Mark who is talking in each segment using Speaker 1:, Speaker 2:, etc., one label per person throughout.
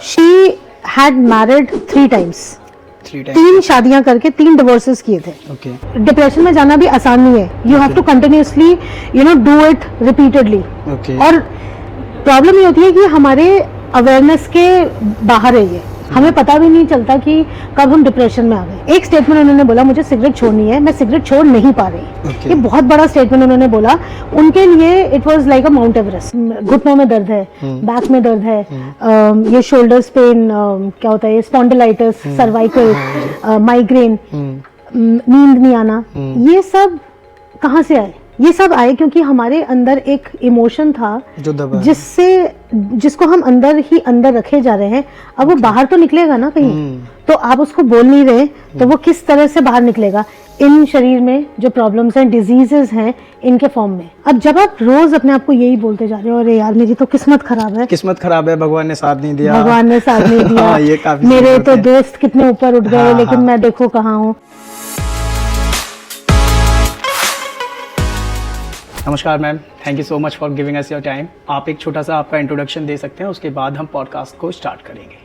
Speaker 1: She had married 3 times, 3 शादियां करके 3 divorces किए थे.
Speaker 2: ओके.
Speaker 1: डिप्रेशन में जाना भी आसान नहीं है. You have to continuously do it repeatedly.
Speaker 2: Okay.
Speaker 1: और प्रॉब्लम ये होती है कि हमारे अवेयरनेस के बाहर है ये. हमें पता भी नहीं चलता कि कब हम डिप्रेशन में आ गए. एक स्टेटमेंट उन्होंने बोला, मुझे सिगरेट छोड़नी है, मैं सिगरेट छोड़ नहीं पा रही. ये बहुत बड़ा स्टेटमेंट उन्होंने बोला. उनके लिए it was like a Mount Everest. घुटनों में दर्द है, बैक में दर्द है, ये शोल्डर्स पेन, क्या होता है, स्पॉन्डिलाइटिस, सर्वाइकल, माइग्रेन, नींद नहीं आना, ये सब कहाँ से आए? ये सब आए क्योंकि हमारे अंदर एक इमोशन था
Speaker 2: जो दबा,
Speaker 1: जिसको हम अंदर ही अंदर रखे जा रहे हैं. अब वो बाहर तो निकलेगा ना कहीं. तो आप उसको बोल नहीं रहे, तो वो किस तरह से बाहर निकलेगा? इन शरीर में जो प्रॉब्लम्स हैं, डिजीजेस हैं, इनके फॉर्म में. अब जब आप रोज अपने आप को यही बोलते जा रहे हो, अरे यार मेरी तो किस्मत खराब है,
Speaker 2: भगवान ने साथ नहीं दिया, ये काफी
Speaker 1: मेरे तो दोस्त कितने ऊपर उठ गए, लेकिन मैं देखो कहाँ हूँ.
Speaker 2: नमस्कार ma'am, thank you so much for giving us your time. आप एक छोटा सा आपका इंट्रोडक्शन दे सकते हैं, उसके बाद हम पॉडकास्ट को स्टार्ट करेंगे.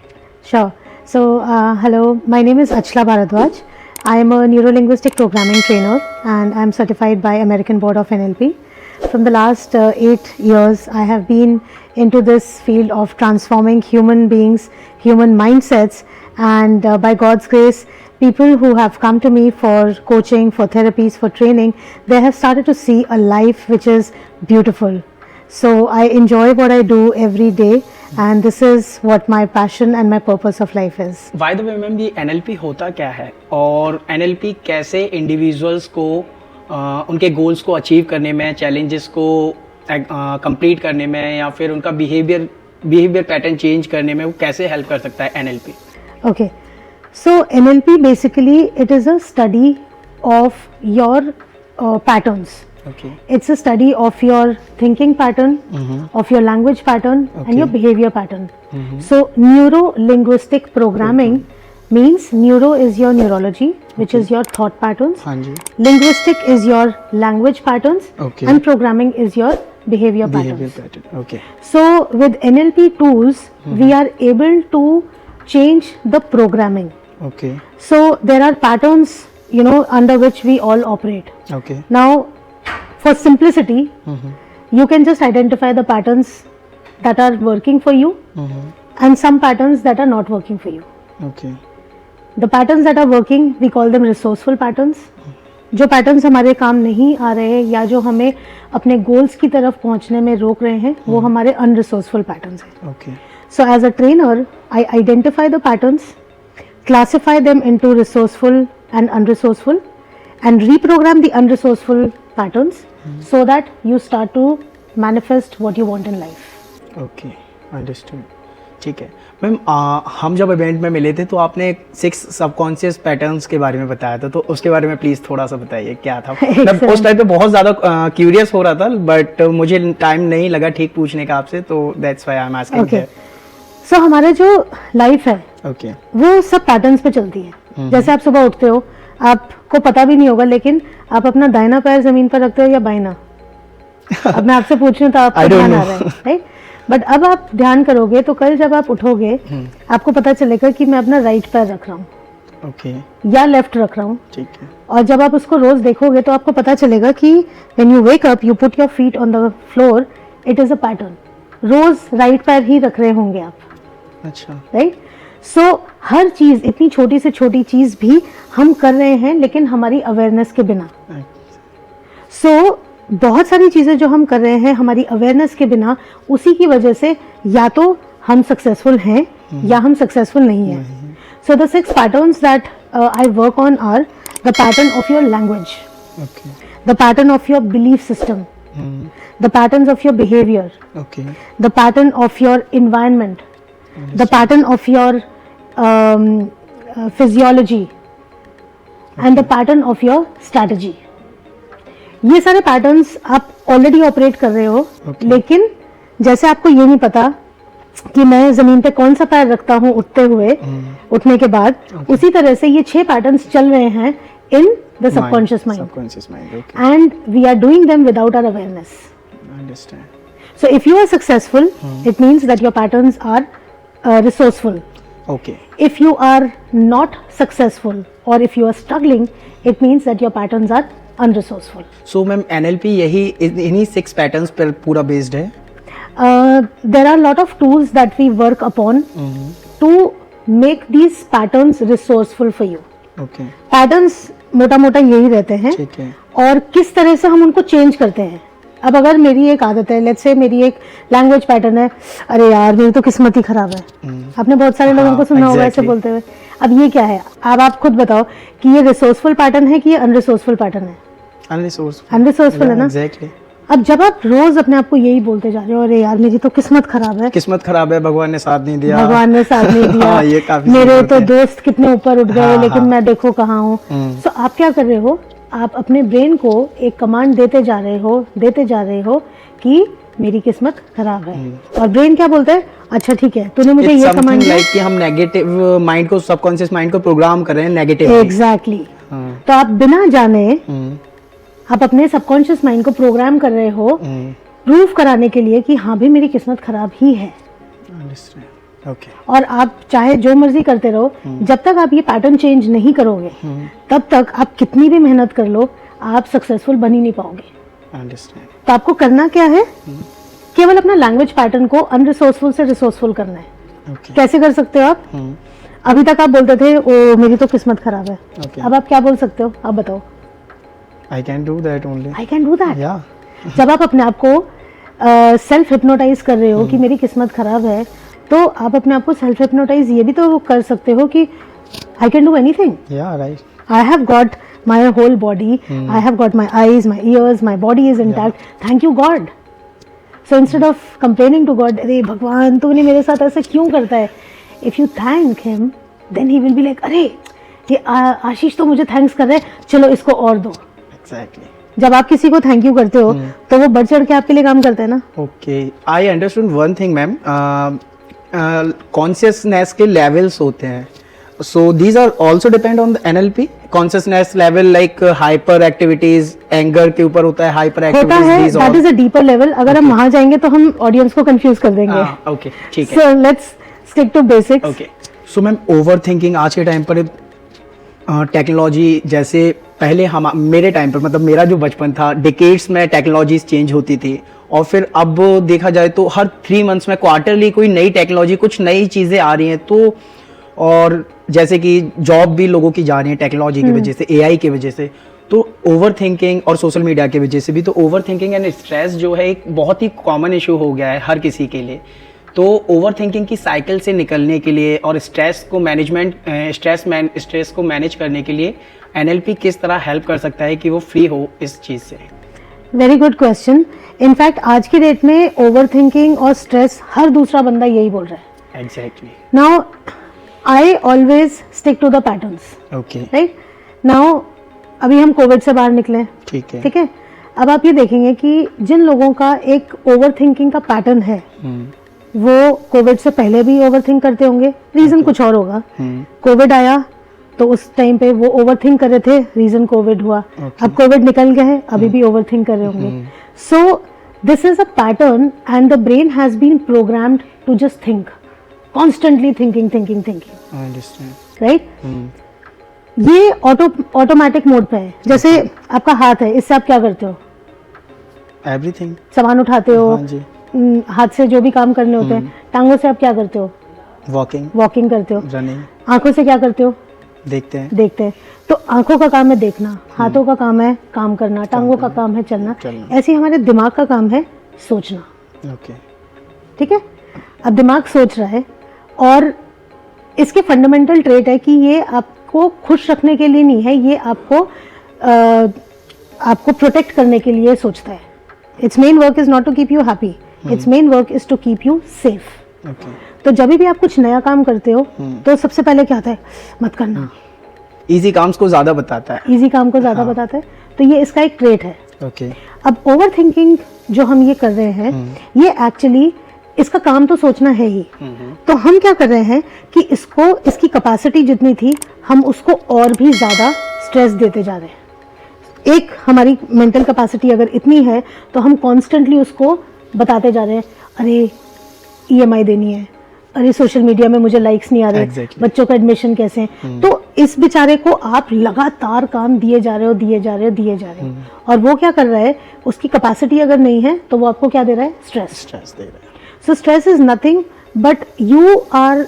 Speaker 1: Sure. So, hello, my name is Achla Bharadwaj. I am a neurolinguistic programming trainer and I am certified by American Board of NLP. From the last 8 years, I have been into this field of transforming human beings, human mindsets, and by God's grace, people who have come to me for coaching, for therapies, for training, they have started to see a life which is beautiful. So I enjoy what I do every day, and this is what my passion and my purpose of life is.
Speaker 2: By the way ma'am, ये NLP होता क्या है और NLP कैसे individuals को उनके goals को achieve करने में, चैलेंजेस को कंप्लीट करने में, या फिर उनका बिहेवियर पैटर्न चेंज करने में वो कैसे हेल्प कर सकता है NLP?
Speaker 1: Okay. So NLP basically it is a study of your patterns.
Speaker 2: Okay.
Speaker 1: It's a study of your thinking pattern, of your language pattern, and your behavior pattern. So neuro-linguistic programming means neuro is your neurology, which is your thought patterns.
Speaker 2: हाँ जी.
Speaker 1: Linguistic is your language patterns, and programming is your behavior patterns.
Speaker 2: Okay.
Speaker 1: So with NLP tools, we are able to change the programming.
Speaker 2: Okay.
Speaker 1: So there are patterns, under which we all operate.
Speaker 2: Okay.
Speaker 1: Now, for simplicity, you can just identify the patterns that are working for you, and some patterns that are not working for you.
Speaker 2: Okay.
Speaker 1: The patterns that are working, we call them resourceful patterns. जो patterns हमारे काम नहीं आ रहे हैं या जो हमें अपने goals की तरफ पहुंचने में रोक रहे हैं, वो हमारे unresourceful patterns हैं.
Speaker 2: Okay.
Speaker 1: So as a trainer, I identify the patterns, classify them into resourceful and unresourceful, and reprogram the unresourceful patterns so that you start to manifest what you want in life.
Speaker 2: Okay, understood. ठीक है ma'am, हम जब event में मिले थे तो आपने 6 subconscious patterns के बारे में बताया था, तो उसके बारे में प्लीज थोड़ा सा बताइए क्या था. मैं उस टाइम पे बहुत ज़्यादा क्यूरियस हो रहा था, बट मुझे टाइम नहीं लगा ठीक पूछने का आपसे, तो that's why I am asking.
Speaker 1: Okay. So हमारे जो लाइफ है,
Speaker 2: okay,
Speaker 1: वो सब पैटर्न्स पे चलती है. जैसे आप सुबह उठते हो, आपको पता भी नहीं होगा, लेकिन आप अपना दाहिना पैर जमीन पर रखते हो या बाइना. अब मैं आपसे पूछ रही हूँ तो आपको ध्यान आ रहा है, राइट? बट अब आप ध्यान करोगे तो कल जब आप उठोगे, आपको पता चलेगा कि मैं अपना राइट पैर रख रहा हूँ,
Speaker 2: okay,
Speaker 1: या लेफ्ट रख रहा हूँ.
Speaker 2: ठीक है.
Speaker 1: और जब आप उसको रोज देखोगे तो आपको पता चलेगा कि when you wake up, you put your feet on the floor, it is a pattern. रोज राइट पैर ही रख रहे होंगे आप.
Speaker 2: अच्छा.
Speaker 1: राइट. सो हर चीज, इतनी छोटी से छोटी चीज भी हम कर रहे हैं, लेकिन हमारी अवेयरनेस के बिना. सो बहुत सारी चीजें जो हम कर रहे हैं हमारी अवेयरनेस के बिना, उसी की वजह से या तो हम सक्सेसफुल हैं या हम सक्सेसफुल नहीं हैं. So the 6 patterns that I work on are the pattern of your language, the pattern of your belief system, the patterns of your behaviour, the pattern of your environment, the pattern of your physiology, and the pattern of your strategy. ये सारे patterns आप already operate कर रहे हो, लेकिन जैसे आपको ये नहीं पता कि मैं जमीन पे कौन सा पैर रखता हूँ उठते हुए, उठने के बाद, उसी तरह से ये 6 पैटर्न्स चल रहे हैं in the subconscious mind. Okay. And we are doing them without our awareness.
Speaker 2: I understand.
Speaker 1: So if you are successful, it means that your patterns are resourceful.
Speaker 2: Okay
Speaker 1: If you are not successful or if you are struggling, it means that your patterns are unresourceful.
Speaker 2: So ma'am NLP यही इन्हीं 6 patterns पर पूरा based है.
Speaker 1: There are a lot of tools that we work upon to make these patterns resourceful for you.
Speaker 2: Okay
Speaker 1: Patterns मोटा मोटा यही रहते हैं
Speaker 2: ठीक है.
Speaker 1: और किस तरह से हम उनको चेंज करते हैं. अब अगर मेरी एक आदत है, लेट्स से मेरी एक लैंग्वेज पैटर्न है, अरे यार मेरी तो किस्मत ही खराब है. आपने बहुत सारे लोगों को सुना होगा ऐसे बोलते हुए. अब ये क्या है, अब आप खुद बताओ कि ये रिसोर्सफुल पैटर्न है कि ये अनरिसोर्सफुल पैटर्न है. अनरिसोर्सफुल है ना.
Speaker 2: एग्जैक्टली.
Speaker 1: अब जब आप रोज अपने आप को यही बोलते जा रहे हो, अरे यार मेरी तो किस्मत खराब है,
Speaker 2: किस्मत खराब है, भगवान ने साथ नहीं दिया,
Speaker 1: भगवान ने साथ नहीं दिया,
Speaker 2: हाँ, ये काफी
Speaker 1: मेरे
Speaker 2: जरूरत
Speaker 1: तो
Speaker 2: है.
Speaker 1: दोस्त कितने ऊपर उठ गए,
Speaker 2: हाँ,
Speaker 1: लेकिन
Speaker 2: हाँ.
Speaker 1: मैं देखो कहाँ हूँ. तो आप क्या कर रहे हो, आप अपने ब्रेन को एक कमांड देते जा रहे हो कि मेरी किस्मत खराब है. और ब्रेन क्या बोलता है, अच्छा ठीक है तूने मुझे ये कमांड दिया.
Speaker 2: लाइक कि हम नेगेटिव माइंड को, सबकॉन्शियस माइंड को प्रोग्राम कर रहे हैं नेगेटिव.
Speaker 1: एग्जैक्टली. तो आप बिना जाने आप अपने सबकॉन्शियस माइंड को प्रोग्राम कर रहे हो प्रूफ कराने के लिए कि हाँ भी मेरी किस्मत खराब ही है.
Speaker 2: ओके.
Speaker 1: और आप चाहे जो मर्जी करते रहो, जब तक आप ये पैटर्न चेंज नहीं करोगे तब तक आप कितनी भी मेहनत कर लो, आप सक्सेसफुल बन ही नहीं पाओगे.
Speaker 2: अंडरस्टैंड.
Speaker 1: तो आपको करना क्या है, केवल अपना लैंग्वेज पैटर्न को अनरिसोर्सफुल से रिसोर्सफुल करना है.
Speaker 2: ओके.
Speaker 1: कैसे कर सकते हो आप? अभी तक आप बोलते थे ओ मेरी तो किस्मत खराब है.
Speaker 2: Okay.
Speaker 1: अब आप क्या बोल सकते हो, आप बताओ.
Speaker 2: आई can do that only.
Speaker 1: I can do that.
Speaker 2: या.
Speaker 1: जब आप अपने आप को सेल्फ हिप्नोटाइज कर रहे हो कि मेरी किस्मत खराब है, तो आप अपने आप को सेल्फ हिप्नोटाइज ये भी तो कर सकते हो कि आई कैन डू एनीथिंग.
Speaker 2: या right.
Speaker 1: I have got my whole body, I have got my eyes, my ears, my body is intact. Thank you God. So instead of complaining to God, अरे भगवान तूने मेरे साथ ऐसे क्यों करता है, if you thank him, then he will be like, अरे ये आशीष तो मुझे थैंक्स कर रहा है, चलो इसको और दो.
Speaker 2: एग्जैक्टली.
Speaker 1: जब आप किसी को थैंक यू करते हो तो वो बढ़ चढ़ के आपके लिए काम करते हैं ना.
Speaker 2: Okay. I understood one thing ma'am. Consciousness के लेवल्स होते हैं. So these are also depend on the NLP consciousness level, like hyper activities, anger के ऊपर होता है, hyper
Speaker 1: होता
Speaker 2: activities.
Speaker 1: है.
Speaker 2: These
Speaker 1: That
Speaker 2: all.
Speaker 1: is a deeper level. अगर हम वहाँ जाएंगे तो हम ऑडियंस को कंफ्यूज कर देंगे.
Speaker 2: ओके ठीक है.
Speaker 1: So let's stick to basics.
Speaker 2: Okay. So ma'am over thinking आज के टाइम पर टेक्नोलॉजी जैसे पहले हम मेरे टाइम पर, मतलब मेरा जो बचपन था, डिकेड्स में टेक्नोलॉजीज चेंज होती थी, और फिर अब देखा जाए तो हर 3 मंथ्स में क्वार्टरली कोई नई टेक्नोलॉजी, कुछ नई चीज़ें आ रही हैं. तो और जैसे कि जॉब भी लोगों की जा रही है टेक्नोलॉजी की वजह से, एआई की वजह से. तो ओवर थिंकिंग और सोशल मीडिया की वजह से भी, तो ओवर थिंकिंग एंड स्ट्रेस जो है एक बहुत ही कॉमन इशू हो गया है हर किसी के लिए. तो ओवर थिंकिंग की साइकिल से निकलने के लिए और स्ट्रेस को मैनेज करने के लिए एनएलपी किस तरह हेल्प कर सकता है कि वो फ्री हो इस चीज़ से?
Speaker 1: Very good question. इनफैक्ट आज की डेट में ओवर थिंकिंग और स्ट्रेस हर दूसरा बंदा यही बोल रहा है.
Speaker 2: Exactly.
Speaker 1: Now I always stick to the patterns.
Speaker 2: Okay.
Speaker 1: Right. Now अभी हम कोविड से बाहर निकले.
Speaker 2: ठीक है.
Speaker 1: ठीक है. अब आप ये देखेंगे कि जिन लोगों का एक ओवर थिंकिंग का पैटर्न है वो कोविड से पहले भी ओवर थिंक करते होंगे. रीजन कुछ और होगा. कोविड आया तो उस टाइम पे वो ओवर थिंक कर रहे थे, रीजन कोविड हुआ. अब कोविड निकल गया है, अभी भी ओवर थिंक कर रहे होंगे. So this is a pattern and the brain has been programmed to just think, constantly thinking.
Speaker 2: I understand.
Speaker 1: Right. ये ऑटोमेटिक मोड पे है. जैसे आपका हाथ है, इससे आप क्या करते हो?
Speaker 2: एवरीथिंग.
Speaker 1: सामान उठाते हो.
Speaker 2: हाँ जी.
Speaker 1: हाथ से जो भी काम करने होते हैं. टांगों से आप क्या करते हो? वॉकिंग करते हो.
Speaker 2: रनिंग.
Speaker 1: आंखों से क्या करते हो?
Speaker 2: देखते हैं.
Speaker 1: तो आंखों का काम है देखना, हाथों का काम है काम करना, टांगों का काम है चलना. ऐसे ही हमारे दिमाग का काम है सोचना.
Speaker 2: ओके. ठीक
Speaker 1: है. अब दिमाग सोच रहा है और इसके फंडामेंटल ट्रेट है कि ये आपको खुश रखने के लिए नहीं है, ये आपको प्रोटेक्ट करने के लिए सोचता है. It's main work is not to keep you happy, it's main work is to keep you safe. तो जब भी आप कुछ नया काम करते हो तो सबसे पहले क्या आता है? मत करना.
Speaker 2: इजी काम को ज्यादा बताता है.
Speaker 1: बताता है. तो ये इसका एक ट्रेट है.
Speaker 2: ओके.
Speaker 1: अब ओवर थिंकिंग जो हम ये कर रहे हैं, ये एक्चुअली इसका काम तो सोचना है ही. तो हम क्या कर रहे हैं कि इसकी कैपेसिटी जितनी थी हम उसको और भी ज्यादा स्ट्रेस देते जा रहे हैं. एक हमारी मेंटल कैपेसिटी अगर इतनी है तो हम कॉन्स्टेंटली उसको बताते जा रहे हैं, अरे EMI देनी है, अरे सोशल मीडिया में मुझे लाइक्स नहीं आ रहे,
Speaker 2: Exactly.
Speaker 1: बच्चों का एडमिशन कैसे हैं। तो इस बेचारे को आप लगातार काम दिए जा रहे हो और वो क्या कर रहा है, उसकी कैपेसिटी अगर नहीं है तो वो आपको क्या दे रहा है, स्ट्रेस
Speaker 2: दे रहा है।
Speaker 1: So stress is nothing but you are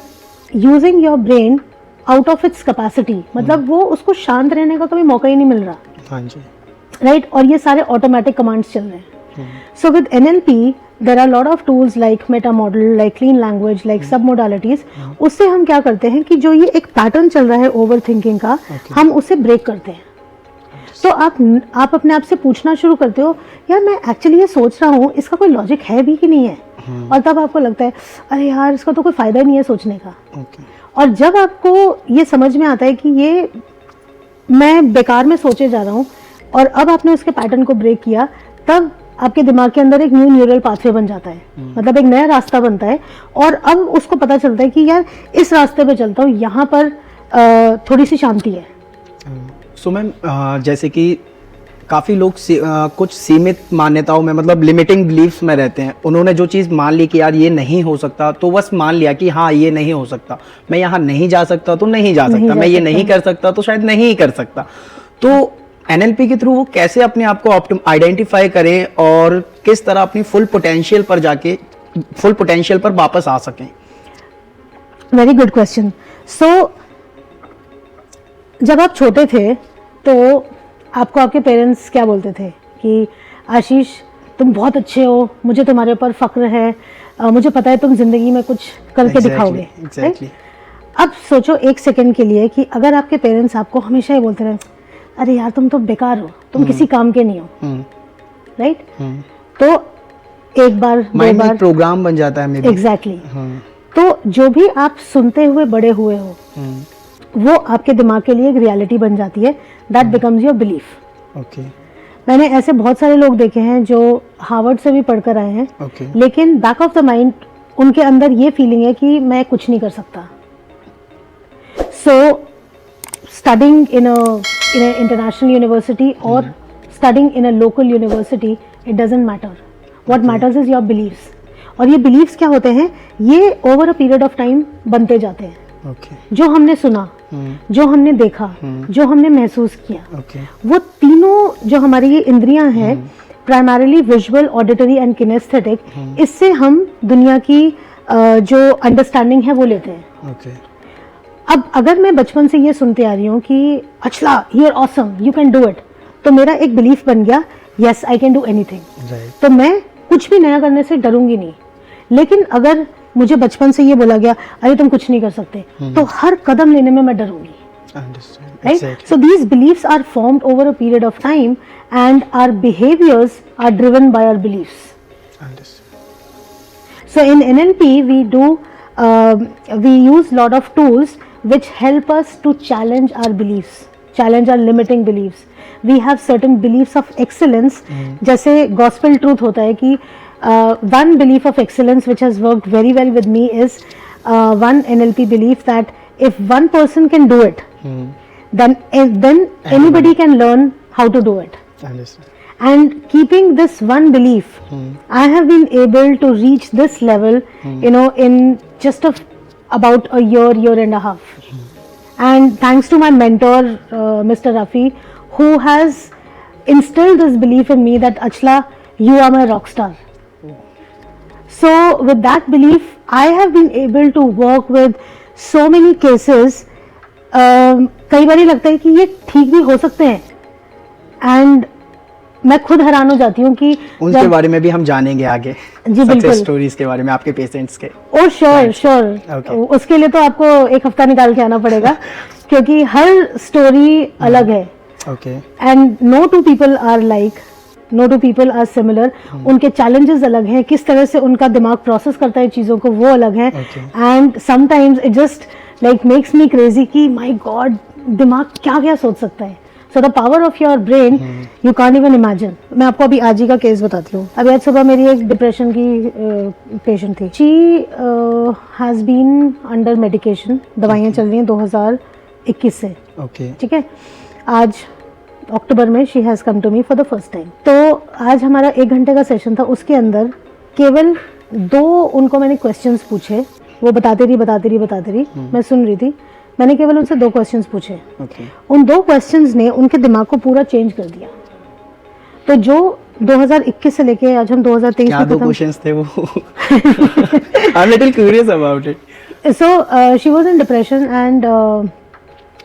Speaker 1: using your brain out of its capacity, मतलब वो उसको शांत रहने का कभी मौका ही नहीं मिल रहा,
Speaker 2: हाँ जी।
Speaker 1: राइट। और ये सारे ऑटोमेटिक कमांड्स चल रहे हैं। सो with NLP there are lot of tools like meta model, like clean language, like sub modalities। उससे हम क्या करते हैं कि जो ये एक पैटर्न चल रहा है ओवर थिंकिंग का, हम उसे ब्रेक करते हैं। तो आप अपने आप से पूछना शुरू करते हो, यार मैं एक्चुअली ये सोच रहा हूँ, इसका कोई लॉजिक है भी कि नहीं है। और तब आपको लगता है अरे यार इसका तो कोई फायदा नहीं है सोचने का। और जब आपको ये समझ में आता है कि ये मैं बेकार में सोचे जा रहा हूँ और अब आपने उसके पैटर्न को ब्रेक किया, तब आपके दिमाग के अंदर एक न्यू न्यूरल पाथवे बन जाता है, मतलब एक नया रास्ता बनता है। और अब उसको पता चलता है कि यार इस रास्ते पे चलता हूँ, यहाँ पर थोड़ी सी शांति है।
Speaker 2: सो मैम जैसे कि काफ़ी लोग कुछ सीमित मान्यताओं में, मतलब लिमिटिंग बिलीफ्स में रहते हैं। उन्होंने जो चीज़ मान ली कि यार ये नहीं हो सकता, तो बस मान लिया कि हाँ ये नहीं हो सकता, मैं यहाँ नहीं जा सकता तो नहीं जा सकता, मैं ये नहीं कर सकता तो शायद नहीं कर सकता। तो NLP के थ्रू वो कैसे अपने आप को आइडेंटिफाई करें और किस तरह अपनी फुल पोटेंशियल पर वापस आ सकें?
Speaker 1: Very good question. सो जब आप छोटे थे तो आपको आपके पेरेंट्स क्या बोलते थे कि आशीष तुम बहुत अच्छे हो, मुझे तुम्हारे ऊपर फक्र है, मुझे पता है तुम जिंदगी में कुछ करके दिखाओगे।
Speaker 2: Exactly.
Speaker 1: अब सोचो एक सेकंड के लिए कि अगर आपके पेरेंट्स आपको हमेशा ही बोलते रहे अरे यार तुम तो बेकार हो, तुम किसी काम के नहीं हो, राइट? तो एक बार दो बार
Speaker 2: प्रोग्राम बन जाता है।
Speaker 1: एग्जैक्टली। तो जो भी आप सुनते हुए बड़े हुए हो वो आपके दिमाग के लिए एक रियलिटी बन जाती है, that becomes your belief.
Speaker 2: Okay.
Speaker 1: मैंने ऐसे बहुत सारे लोग देखे हैं जो हार्वर्ड से भी पढ़कर आए हैं, लेकिन बैक ऑफ द माइंड उनके अंदर ये फीलिंग है कि मैं कुछ नहीं कर सकता। सो studying in a international university or studying in a local university, it doesn't matter. What matters is your beliefs. और ये beliefs क्या होते हैं, ये over a period of time बनते जाते हैं। जो हमने सुना, जो हमने देखा, जो हमने महसूस किया, वो तीनों जो हमारी ये इंद्रियां हैं, primarily visual, auditory and kinaesthetic, इससे हम दुनिया की जो अंडरस्टैंडिंग है वो लेते हैं। अब अगर मैं बचपन से ये सुनते आ रही हूँ कि Achala you are awesome, you can do it, तो मेरा एक बिलीफ बन गया yes I can do anything, तो मैं कुछ भी नया करने से डरूंगी नहीं। लेकिन अगर मुझे बचपन से ये बोला गया अरे तुम कुछ नहीं कर सकते, तो हर कदम लेने में मैं डरूंगी, right? So these beliefs are formed over a period of time and our behaviours are driven by our beliefs. So in NLP we use lot of tools which help us to challenge our beliefs, challenge our limiting beliefs. We have certain beliefs of excellence, जैसे gospel truth होता है कि one belief of excellence which has worked very well with me is one NLP belief that if one person can do it, then anybody can learn how to do it. And keeping this one belief, I have been able to reach this level, in just about a year and a half. And thanks to my mentor, Mr. Rafi, who has instilled this belief in me that Achla, you are my rock star. So with that belief, I have been able to work with so many cases. कई बार लगता है कि ये ठीक भी हो सकते हैं, एंड मैं खुद हैरान हो जाती हूँ कि
Speaker 2: उनके बारे में भी हम जानेंगे आगे,
Speaker 1: जी बिल्कुल,
Speaker 2: स्टोरीज के बारे में आपके पेशेंट्स के।
Speaker 1: और श्योर उसके लिए तो आपको एक हफ्ता निकाल के आना पड़ेगा क्योंकि हर स्टोरी अलग है। And no two people are like, no two people are similar. उनके चैलेंजेस अलग हैं, किस तरह से उनका दिमाग प्रोसेस करता है चीज़ों को, वो अलग है। And sometimes it just like makes me crazy कि माय गॉड, दिमाग क्या क्या सोच सकता है। So the power of your brain you can't even imagine. मैं आपको अभी आज ही का केस बताती हूँ। अभी आज सुबह मेरी एक डिप्रेशन की पेशेंट थी। She has been under medication, दवाइयाँ चल रही हैं 2021 से, ठीक है। आज अक्टूबर में she has come to me for the first time. तो आज हमारा 1 घंटे का सेशन था, उसके अंदर केवल 2 उनको मैंने क्वेश्चंस पूछे वो बताती रही, मैं सुन रही थी। मैंने केवल उनसे 2 क्वेश्चंस पूछे। उन 2 क्वेश्चंस ने उनके दिमाग को पूरा चेंज कर दिया। तो जो 2021 से लेके आज हम 2023
Speaker 2: क्या
Speaker 1: में
Speaker 2: 2 क्वेश्चंस थे वो? I'm little curious about it.
Speaker 1: So she was in depression and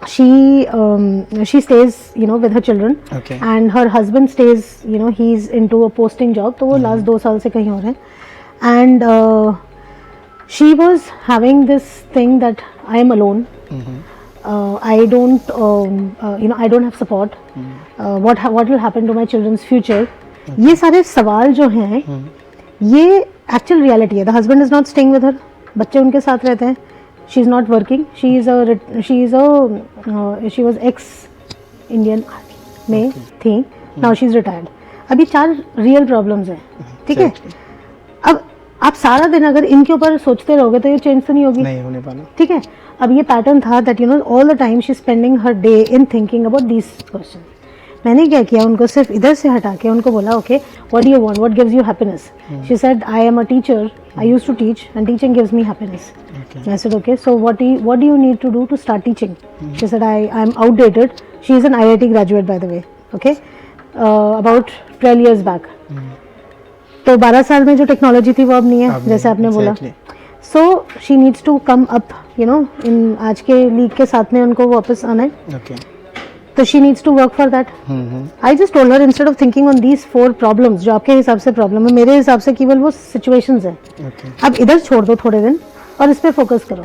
Speaker 1: she stays, you know, with her children.
Speaker 2: Okay.
Speaker 1: And her husband stays, you know, he's into a posting job. तो वो last 2 साल से कहीं और है. And she was having this thing that I am alone. I don't, you know, I don't have support. What will happen to my children's future? ये सारे सवाल जो हैं, ये एक्चुअल रियलिटी है. The husband is not staying with her, बच्चे उनके साथ रहते हैं. She is not working. She was x Indian army में थी. Now she is retired. अभी 4 रियल प्रॉब्लम्स हैं. ठीक है. अब आप सारा दिन अगर इनके ऊपर सोचते रहोगे तो ये चेंज तो नहीं होगी.
Speaker 2: नहीं होने वाला.
Speaker 1: ठीक है. अब ये पैटर्न था that you know all the time she spending her day in thinking about this question. मैंने क्या किया, उनको सिर्फ इधर से हटा के उनको बोला, okay what do you want, what gives you happiness. She said I am a teacher, I used to teach and teaching gives me happiness. I said okay so what do you need to do to start teaching. She said I am outdated. She is an IIT graduate by the way. Okay about 12 years back. तो 12 साल में जो technology थी वो अब नहीं है, जैसे आपने बोला. So she needs to come up, you know, in आज के लीग के साथ में उनको वापस आना है. तो she needs to work for that. I just told her instead of thinking on these 4 problems जो आपके हिसाब से प्रॉब्लम है, मेरे हिसाब से केवल वो सिचुएशंस है. अब इधर छोड़ दो थोड़े दिन और इस पे फोकस करो.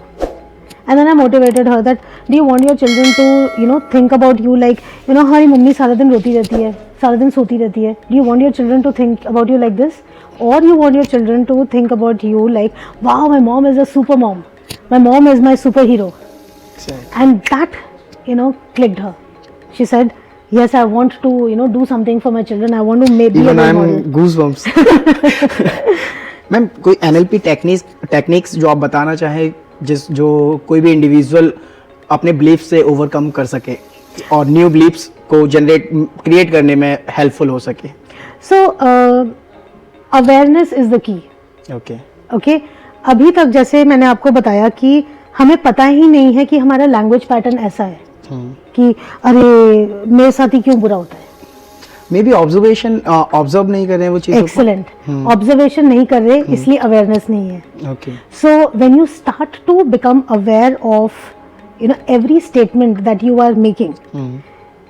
Speaker 1: And then I motivated her that do you want your children to, you know, think about you like, you know, हमारी मम्मी सारा दिन रोती रहती है, सारा दिन सोती रहती है. Do you want your children to think about you like this, or you want your children to think about you like, wow, my mom is a super mom, my mom is my superhero. And that, you know, clicked her. She said, yes, I want to, you know, do something for my children. I want to maybe
Speaker 2: even
Speaker 1: a
Speaker 2: I'm
Speaker 1: model.
Speaker 2: goosebumps. Ma'am कोई NLP techniques जो आप बताना चाहें जो कोई भी individual अपने belief से ओवरकम कर सके और न्यू बिलीफ्स को क्रिएट करने में हेल्पफुल हो सके.
Speaker 1: So awareness is the key. Okay अभी तक जैसे मैंने आपको बताया कि हमें पता ही नहीं है कि हमारा लैंग्वेज पैटर्न ऐसा है कि अरे मेरे साथ ही क्यों बुरा होता है.
Speaker 2: मे बी ऑब्जर्व नहीं कर रहे हैं वो चीज़.
Speaker 1: एक्सीलेंट. ऑब्जर्वेशन नहीं कर रहे इसलिए अवेयरनेस नहीं है.
Speaker 2: Okay.
Speaker 1: So when you start to become aware of, you know, every statement that you are making,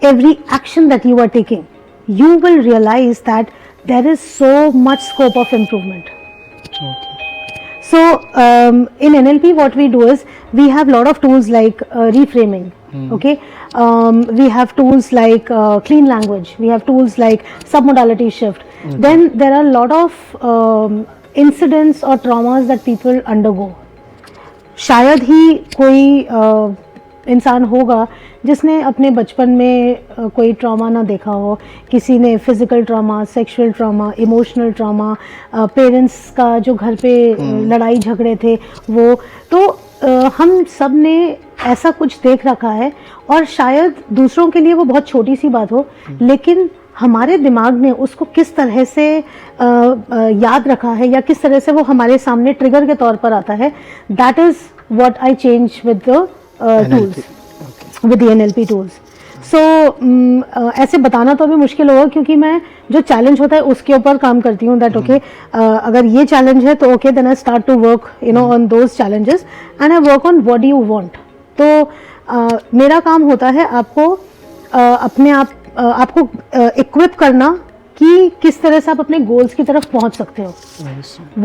Speaker 1: every action that you are taking, you will realize that there is so much scope of improvement. So in NLP what we do is we have lot of tools like reframing. Okay, we have tools like clean language, we have tools like submodality shift. Then there are a lot of incidents or traumas that people undergo. शायद ही कोई इंसान होगा जिसने अपने बचपन में कोई trauma ना देखा हो. किसी ने physical trauma, sexual trauma, emotional trauma, parents का जो घर पे लड़ाई झगड़े थे वो. तो हम सब ने ऐसा कुछ देख रखा है और शायद दूसरों के लिए वो बहुत छोटी सी बात हो, लेकिन हमारे दिमाग ने उसको किस तरह से याद रखा है या किस तरह से वो हमारे सामने ट्रिगर के तौर पर आता है. That is what I change with the tools, with the NLP tools. So ऐसे बताना तो अभी मुश्किल होगा क्योंकि मैं जो चैलेंज होता है उसके ऊपर काम करती हूँ. दैट ओके अगर ये चैलेंज है तो okay then I start to work, you know, on those challenges and I work on what you want. तो मेरा काम होता है आपको अपने आप आपको इक्विप करना कि किस तरह से आप अपने गोल्स की तरफ पहुंच सकते हो.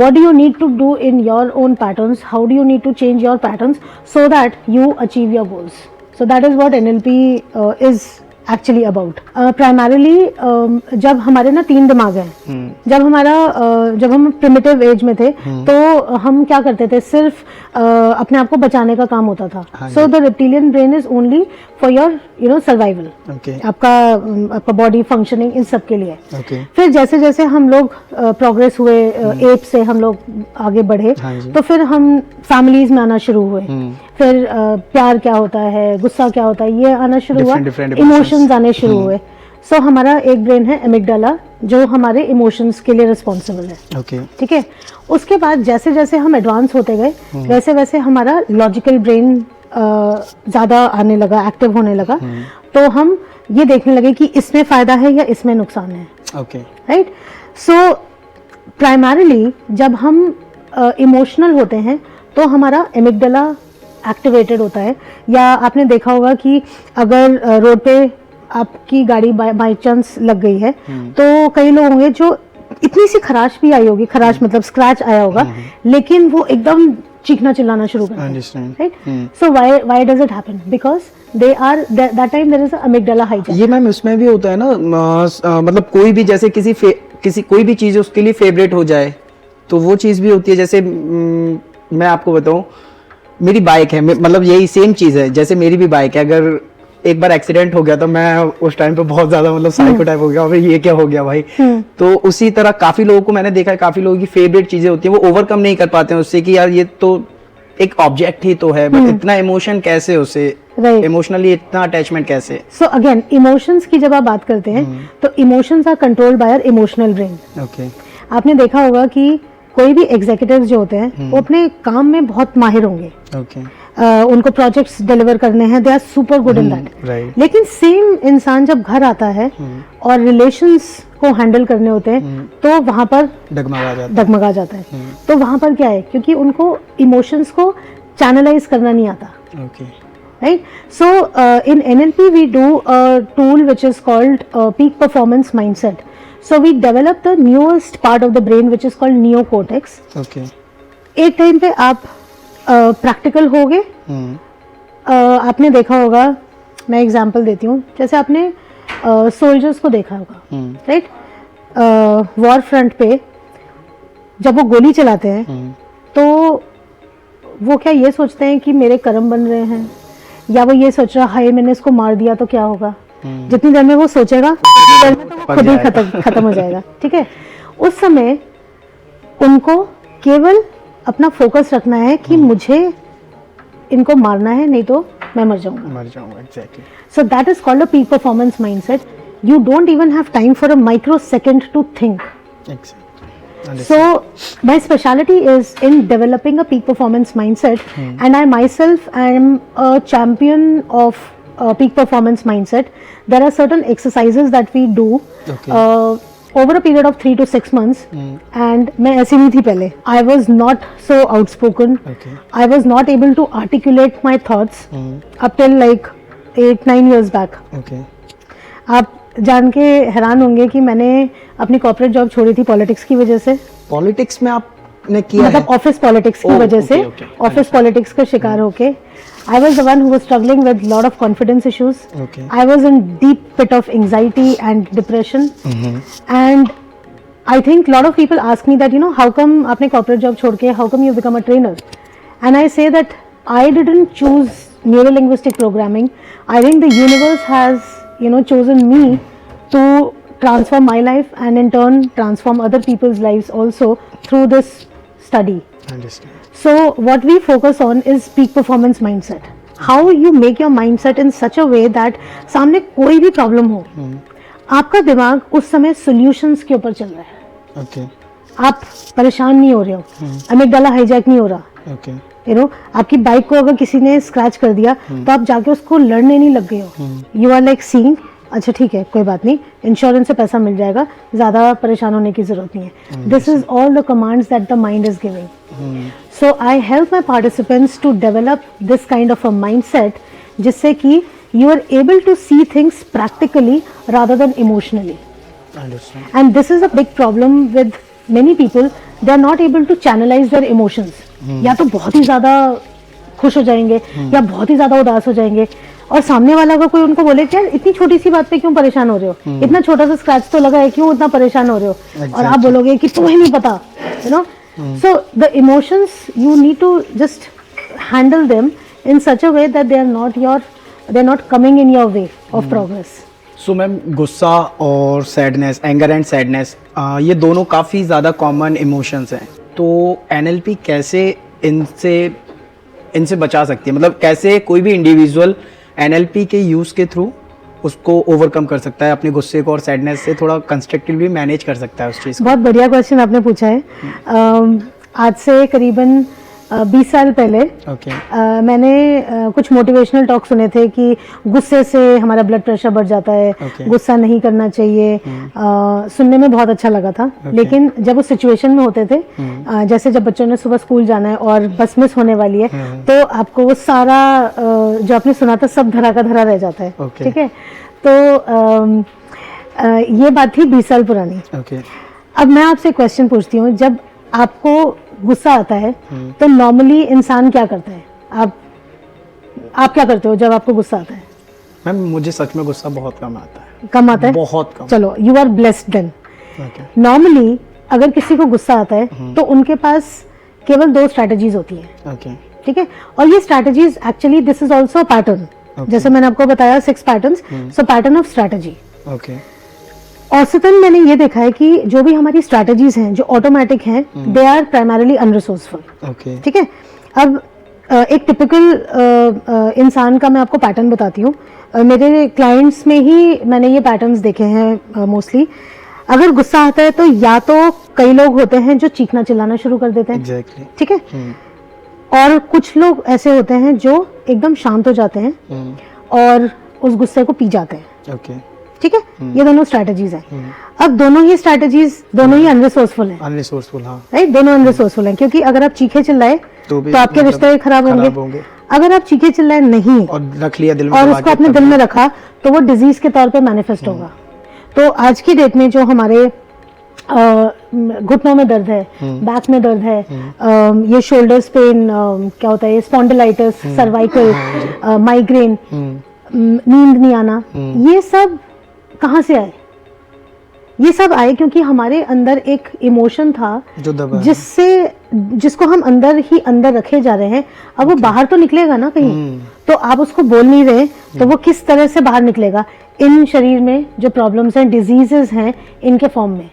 Speaker 1: What do you need to do in your own patterns? How do you need to change your patterns so that you achieve your goals? So that is what NLP is actually about. Primarily जब हमारे ना 3 दिमाग हैं. जब हम primitive as में थे तो हम क्या करते थे, सिर्फ अपने आप को बचाने का काम होता था. So the reptilian brain is only for your, you know, survival. आपका बॉडी फंक्शनिंग इन सब के लिए. फिर जैसे जैसे हम लोग प्रोग्रेस हुए, एप से हम लोग आगे बढ़े, तो फिर हम फैमिलीज में आना शुरू हुए. फिर प्यार क्या होता है, गुस्सा क्या होता है, ये आना शुरू हुआ, इमोशंस आने शुरू हुए. सो हमारा एक ब्रेन है एमिगडाला, जो हमारे इमोशंस के लिए रिस्पॉन्सिबल है।
Speaker 2: ओके।
Speaker 1: ठीक है, उसके बाद जैसे जैसे हम एडवांस होते गए वैसे वैसे हमारा लॉजिकल ब्रेन ज़्यादा आने लगा, एक्टिव होने लगा। तो हम ये देखने लगे कि इसमें फ़ायदा है या इसमें नुकसान है।
Speaker 2: ओके।
Speaker 1: राइट। सो प्राइमरीली जब हम इमोशनल होते हैं तो हमारा एमिगडाला एक्टिवेटेड होता है। या आपने देखा होगा कि अगर रोड पे आपकी गाड़ी बाई चांस लग गई है तो कई लोग होंगे जो इतनी सी खराश भी आई होगी, खराश मतलब स्क्रैच आया होगा, लेकिन वो एकदम चीखना चिल्लाना शुरू कर देंगे। Right. So why does it happen? Because they are that time there is amygdala hijack.
Speaker 2: ये मैम उसमें भी होता है ना, मतलब कोई भी जैसे किसी कोई भी चीज़ उसके लिए फेवरेट हो जाए तो वो चीज़ भी होती है। जैसे मैं आपको बताऊं, मेरी बाइक है, मतलब यही सेम चीज़ है। जैसे मेरी भी बाइक है, अगर एक बार एक्सीडेंट हो गया तो मैं उस टाइम पे बहुत ज्यादा मतलब साइको टाइप हो गया, अबे ये क्या हो गया भाई। तो उसी तरह काफी लोगों को मैंने देखा है, काफी लोगों की फेवरेट चीजें होती है, वो ओवरकम नहीं कर पाते हैं उससे कि यार ये तो एक ऑब्जेक्ट ही तो है, बट इतना इमोशन कैसे उसे, इमोशनली इतना अटैचमेंट कैसे।
Speaker 1: सो अगेन इमोशंस की जब आप बात करते हैं तो emotions are controlled by our emotional brain.
Speaker 2: Okay.
Speaker 1: आपने देखा होगा कि कोई भी एग्जीक्यूटिव्स जो होते हैं वो अपने काम में बहुत माहिर होंगे।
Speaker 2: ओके।
Speaker 1: उनको प्रोजेक्ट्स डिलीवर करने हैं, they are super good in that. लेकिन सेम इंसान जब घर आता है और रिलेशंस को हैंडल करने होते हैं तो वहां पर डगमगा जाता है। तो वहां पर क्या है, क्योंकि उनको इमोशंस को चैनलाइज करना नहीं आता।
Speaker 2: Okay.
Speaker 1: Right. So in NLP we do a tool which is called peak performance mindset. So we develop the newest part of the brain which is called neocortex.
Speaker 2: Okay.
Speaker 1: एक time पे आप practical हो गए। आपने देखा होगा, मैं example देती हूँ, जैसे आपने सोल्जर्स को देखा होगा। राइट। वॉर फ्रंट पे जब वो गोली चलाते हैं तो वो क्या ये सोचते हैं कि मेरे कर्म बन रहे हैं, या वो ये सोच रहा है मैंने इसको मार दिया तो क्या होगा। जितनी देर में वो सोचेगा उतनी देर में तो वो खुद ही खत्म हो जाएगा। ठीक है। उस समय उनको केवल अपना फोकस रखना है कि मुझे इनको मारना है, नहीं तो मैं मर जाऊंगा।
Speaker 2: Exactly.
Speaker 1: So that is called a peak performance mindset. You don't even have time for a microsecond to think. So my specialty is in developing a peak performance mindset, and I myself am a champion of peak performance mindset. There are certain exercises that we do over a period of 3 to 6 months. And मैं ऐसी नहीं थी पहले. I was not so outspoken. I was not able to articulate my thoughts up till like 8-9 years back. आप जान के हैरान होंगे कि मैंने अपनी कॉर्पोरेट जॉब छोड़ी थी पॉलिटिक्स की वजह से।
Speaker 2: पॉलिटिक्स में आपने किया
Speaker 1: मतलब ऑफिस पॉलिटिक्स की वजह से, ऑफिस पॉलिटिक्स का शिकार होके I was the one who was struggling with lot of confidence issues. I was in deep pit of anxiety and depression. And I think lot of people ask me that, you know, how come आपने corporate job छोड़ के, how come you become a trainer? And I say that I didn't choose neurolinguistic programming. I think the universe has, you know, chosen me to transform my life and in turn transform other people's lives also through this study.
Speaker 2: Understand.
Speaker 1: So what we focus on is peak performance mindset. How you make your mindset in such a way that सामने कोई भी problem हो, आपका दिमाग उस समय solutions के ऊपर चल रहा है। आप परेशान नहीं हो रहे हो, अमिगडाला हाईजैक नहीं हो रहा। यू नो, आपकी बाइक को अगर किसी ने स्क्रैच कर दिया तो आप जाके उसको लड़ने नहीं लग गए हो। यू आर लाइक सीइंग, अच्छा ठीक है कोई बात नहीं, इंश्योरेंस से पैसा मिल जाएगा, ज़्यादा परेशान होने की ज़रूरत नहीं है। This is all the commands that the mind is giving. So I help my participants to develop this kind of a mindset, जिससे कि you are able to see things practically rather than emotionally. And this is a big problem with many people. They are not able to channelize their emotions. या तो बहुत ही ज़्यादा खुश हो जाएंगे या बहुत ही ज़्यादा उदास हो जाएंगे, और सामने वाला अगर कोई उनको बोले कि यार इतनी छोटी सी बात पे क्यों परेशान हो रहे हो, इतना छोटा सा स्क्रैच तो लगा है, क्यों इतना परेशान हो रहे हो, और आप बोलोगे कि तुम्हें नहीं पता, you know. So the emotions you need to just handle them in such a way that they are not coming in your way of progress.
Speaker 2: So ma'am, गुस्सा और सैडनेस, एंगर एंड सैडनेस, ये दोनों काफ़ी ज़्यादा common emotions हैं। तो NLP कैसे इनसे बचा सकती है, मतलब कैसे कोई भी इंडिविजुअल NLP के यूज़ के थ्रू उसको ओवरकम कर सकता है, अपने गुस्से को और सैडनेस से थोड़ा कंस्ट्रक्टिवली मैनेज कर सकता है उस चीज़ को?
Speaker 1: बहुत बढ़िया क्वेश्चन आपने पूछा है। आज से करीबन 20 साल पहले
Speaker 2: ओके
Speaker 1: मैंने कुछ मोटिवेशनल टॉक सुने थे कि गुस्से से हमारा ब्लड प्रेशर बढ़ जाता है,
Speaker 2: Okay.
Speaker 1: गुस्सा नहीं करना चाहिए। सुनने में बहुत अच्छा लगा था, लेकिन जब उस सिचुएशन में होते थे, जैसे जब बच्चों ने सुबह स्कूल जाना है और बस मिस होने वाली है, तो आपको वो सारा जो आपने सुना था सब धरा का धरा रह जाता है।
Speaker 2: Okay.
Speaker 1: ठीक है, तो ये बात थी 20 साल पुरानी।
Speaker 2: ओके
Speaker 1: अब मैं आपसे क्वेश्चन पूछती हूँ, जब आपको गुस्सा आता है तो नॉर्मली इंसान क्या करता है? आप क्या करते हो जब आपको गुस्सा आता है?
Speaker 2: मैम मुझे सच में गुस्सा बहुत कम आता है,
Speaker 1: कम आता है?
Speaker 2: बहुत कम।
Speaker 1: चलो, you are blessed then.
Speaker 2: Okay
Speaker 1: normally अगर किसी को गुस्सा आता है तो उनके पास केवल 2 स्ट्रैटेजीज होती हैं।
Speaker 2: ओके
Speaker 1: ठीक है, और ये strategies actually this is also pattern. जैसे मैंने आपको बताया 6 patterns, so pattern of strategy.
Speaker 2: Okay
Speaker 1: औसतन मैंने ये देखा है कि जो भी हमारी स्ट्रैटेजीज हैं जो ऑटोमेटिक हैं, they are primarily unresourceful.
Speaker 2: Okay
Speaker 1: ठीक है, अब एक टिपिकल इंसान का मैं आपको पैटर्न बताती हूँ। मेरे क्लाइंट्स में ही मैंने ये पैटर्न्स देखे हैं मोस्टली। अगर गुस्सा आता है तो या तो कई लोग होते हैं जो चीखना चिल्लाना शुरू कर देते हैं।
Speaker 2: एग्जैक्टली।
Speaker 1: ठीक है, और कुछ लोग ऐसे होते हैं जो एकदम शांत हो जाते हैं और उस गुस्से को पी जाते हैं।
Speaker 2: ओके
Speaker 1: ठीक है, ये दोनों स्ट्रैटेजीज हैं। अब दोनों ही स्ट्रैटेजीज दोनों ही अनरिसोर्सफुल हैं।
Speaker 2: अनरिसोर्सफुल, हाँ
Speaker 1: राइट, दोनों अनरिसोर्सफुल हैं, क्योंकि अगर आप चीखे चिल्लाए तो आपके
Speaker 2: मतलब
Speaker 1: रिश्ते खराब होंगे। अगर आप चीखे चिल्लाए नहीं
Speaker 2: और रख लिया दिल में
Speaker 1: और
Speaker 2: दबा
Speaker 1: उसको
Speaker 2: के,
Speaker 1: अपने
Speaker 2: तब
Speaker 1: दिल में रखा, तो वो डिजीज के तौर पे मैनिफेस्ट होगा। तो आज की डेट में जो हमारे घुटनों में दर्द है, बैक में दर्द है, ये शोल्डर्स पेन, क्या होता है, स्पॉन्डिलाइटिस, सर्वाइकल, माइग्रेन, नींद नहीं आना, ये सब कहाँ से आए? ये सब आए क्योंकि हमारे अंदर एक इमोशन था
Speaker 2: जो दबा है।
Speaker 1: जिसको हम अंदर ही अंदर रखे जा रहे हैं। अब वो बाहर तो निकलेगा ना कहीं, तो आप उसको बोल नहीं रहे, तो वो किस तरह से बाहर निकलेगा? इन शरीर में जो प्रॉब्लम्स हैं, डिजीजेस हैं, इनके फॉर्म में।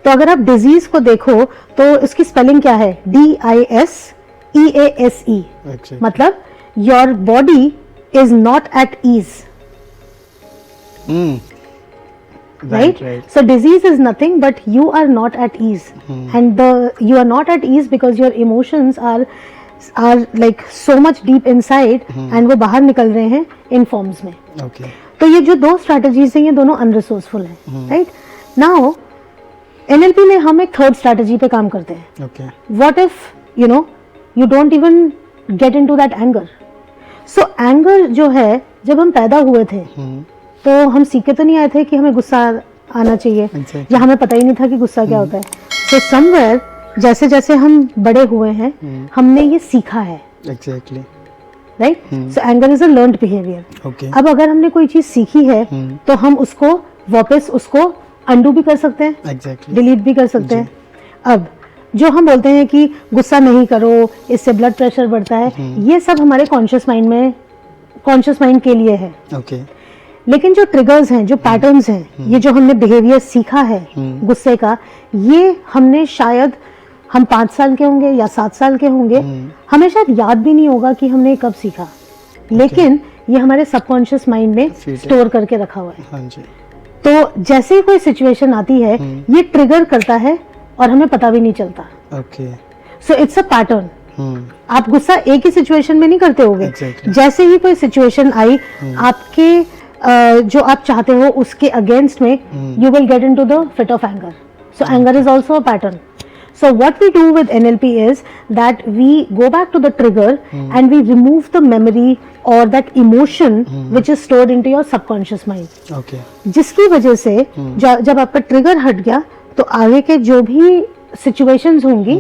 Speaker 1: तो अगर आप डिजीज को देखो तो इसकी स्पेलिंग क्या है? DISEASE, मतलब your body is not at ease. Right? So disease is nothing but you are not at ease, and you are not at ease because your emotions are like so much deep inside, and वो बाहर निकल रहे हैं इन forms में।
Speaker 2: Okay
Speaker 1: तो ये जो 2 strategies हैं, ये दोनों अनरिसोर्सफुल हैं। राइट, नाउ NLP में हम एक 3rd स्ट्रैटेजी पे काम करते हैं।
Speaker 2: Okay
Speaker 1: What if you don't even get into that anger? So anger जो है, जब हम पैदा हुए थे तो हम सीखे तो नहीं आए थे कि हमें गुस्सा आना चाहिए, या हमें पता ही नहीं था कि गुस्सा क्या होता है। So somewhere जैसे जैसे हम बड़े हुए हैं, हमने ये सीखा है।
Speaker 2: Exactly.
Speaker 1: Right, so anger is a learned behaviour.
Speaker 2: Okay
Speaker 1: अब अगर हमने कोई चीज सीखी है तो हम उसको वापस उसको अंडू भी कर सकते हैं,
Speaker 2: एग्जैक्टली,
Speaker 1: डिलीट भी कर सकते हैं। अब जो हम बोलते हैं कि गुस्सा नहीं करो, इससे ब्लड प्रेशर बढ़ता है, ये सब हमारे कॉन्शियस माइंड के लिए है।
Speaker 2: ओके
Speaker 1: लेकिन जो ट्रिगर्स हैं, जो पैटर्न्स हैं, ये जो हमने बिहेवियर सीखा है गुस्से का, ये हमने शायद हम 5 साल के होंगे या 7 साल के होंगे, हमें शायद याद भी नहीं होगा कि हमने कब सीखा, लेकिन ये हमारे सबकॉन्शियस माइंड में स्टोर करके रखा हुआ है।
Speaker 2: हाँ जी।
Speaker 1: तो जैसे ही कोई सिचुएशन आती है, ये ट्रिगर करता है और हमें पता भी नहीं चलता।
Speaker 2: Okay
Speaker 1: so it's a pattern. आप गुस्सा एक ही सिचुएशन में नहीं करते होगे।
Speaker 2: Exactly.
Speaker 1: जैसे ही कोई सिचुएशन आई आपके जो आप चाहते हो उसके अगेंस्ट में, you will get into the fit of anger. So anger is also a pattern. So what we do with NLP is that we go back to the trigger and we remove the memory or that emotion which is stored into your subconscious mind.
Speaker 2: Okay
Speaker 1: जिसकी वजह से जब आपका trigger हट गया तो आगे के जो भी सिचुएशंस होंगी,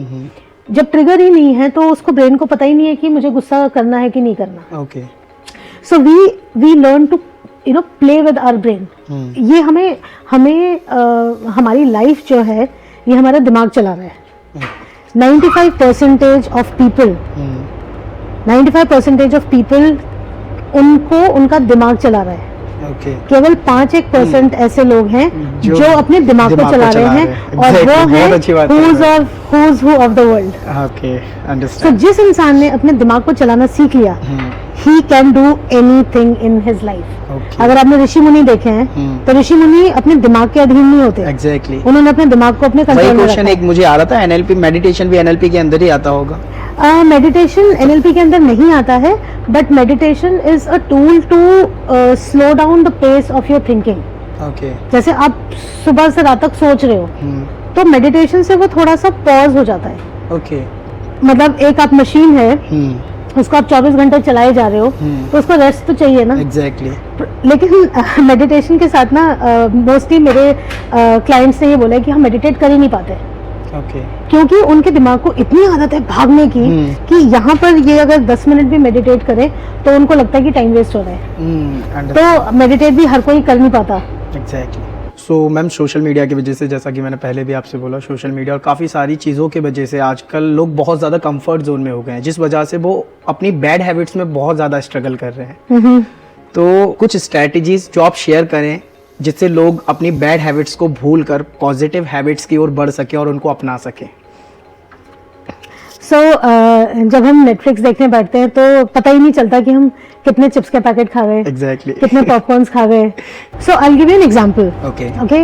Speaker 1: जब ट्रिगर ही नहीं है तो उसको ब्रेन को पता ही नहीं है कि मुझे गुस्सा करना है कि नहीं करना।
Speaker 2: Okay
Speaker 1: so we learn to play with our brain. ये हमें हमारी लाइफ जो है, ये हमारा दिमाग चला रहा है। 95% ऑफ पीपल उनको उनका दिमाग चला रहा है।
Speaker 2: ओके
Speaker 1: केवल 5-1% ऐसे लोग हैं जो अपने दिमाग को चला रहे हैं, और वो है who's who of the world.
Speaker 2: Okay
Speaker 1: So
Speaker 2: understand.
Speaker 1: जिस इंसान ने अपने दिमाग को चलाना सीख लिया, he can do anything in his life.
Speaker 2: Okay.
Speaker 1: अगर आपने ऋषि मुनि देखे हैं तो ऋषि मुनि अपने दिमाग के अधीन नहीं होते।
Speaker 2: एग्जैक्टली।
Speaker 1: उन्होंने अपने दिमाग को अपने
Speaker 2: वही
Speaker 1: कंट्रोल में
Speaker 2: क्वेश्चन एक मुझे आ रहा था, एनएलपी मेडिटेशन भी एनएलपी के अंदर ही आता होगा?
Speaker 1: मेडिटेशन एनएलपी के अंदर नहीं आता है, but meditation is a tool to slow down the pace of your thinking.
Speaker 2: Okay.
Speaker 1: जैसे आप सुबह से रात तक सोच रहे हो तो मेडिटेशन से वो थोड़ा सा पॉज हो जाता है।
Speaker 2: ओके।
Speaker 1: मतलब एक आप मशीन है, उसको आप 24 घंटे चलाए जा रहे हो तो उसको रेस्ट तो चाहिए ना।
Speaker 2: एग्जैक्टली।
Speaker 1: लेकिन मेडिटेशन के साथ ना मोस्टली मेरे क्लाइंट्स ने ये बोला है कि हम मेडिटेट कर ही नहीं पाते।
Speaker 2: ओके।
Speaker 1: क्योंकि उनके दिमाग को इतनी आदत है भागने की कि यहाँ पर ये अगर 10 मिनट भी मेडिटेट करें तो उनको लगता है कि टाइम वेस्ट हो रहा है। तो मेडिटेट भी हर कोई कर नहीं पाता।
Speaker 2: Exactly. So ma'am, social media की वजह से, जैसा कि मैंने पहले भी आपसे बोला, सोशल मीडिया और काफ़ी सारी चीज़ों की वजह से आजकल लोग बहुत ज़्यादा कंफर्ट जोन में हो गए हैं, जिस वजह से वो अपनी बैड हैबिट्स में बहुत ज़्यादा स्ट्रगल कर रहे हैं। तो कुछ स्ट्रैटेजीज जो आप शेयर करें जिससे लोग अपनी बैड हैबिट्स को भूल कर पॉजिटिव हैबिट्स की ओर बढ़ सके और उनको अपना सके।
Speaker 1: जब हम नेटफ्लिक्स देखने बैठते हैं तो पता ही नहीं चलता कि हम कितने चिप्स के पैकेट खा गए।
Speaker 2: एग्जैक्टली।
Speaker 1: कितने पॉपकॉर्न्स खा गए। So I will give you an example.
Speaker 2: Okay.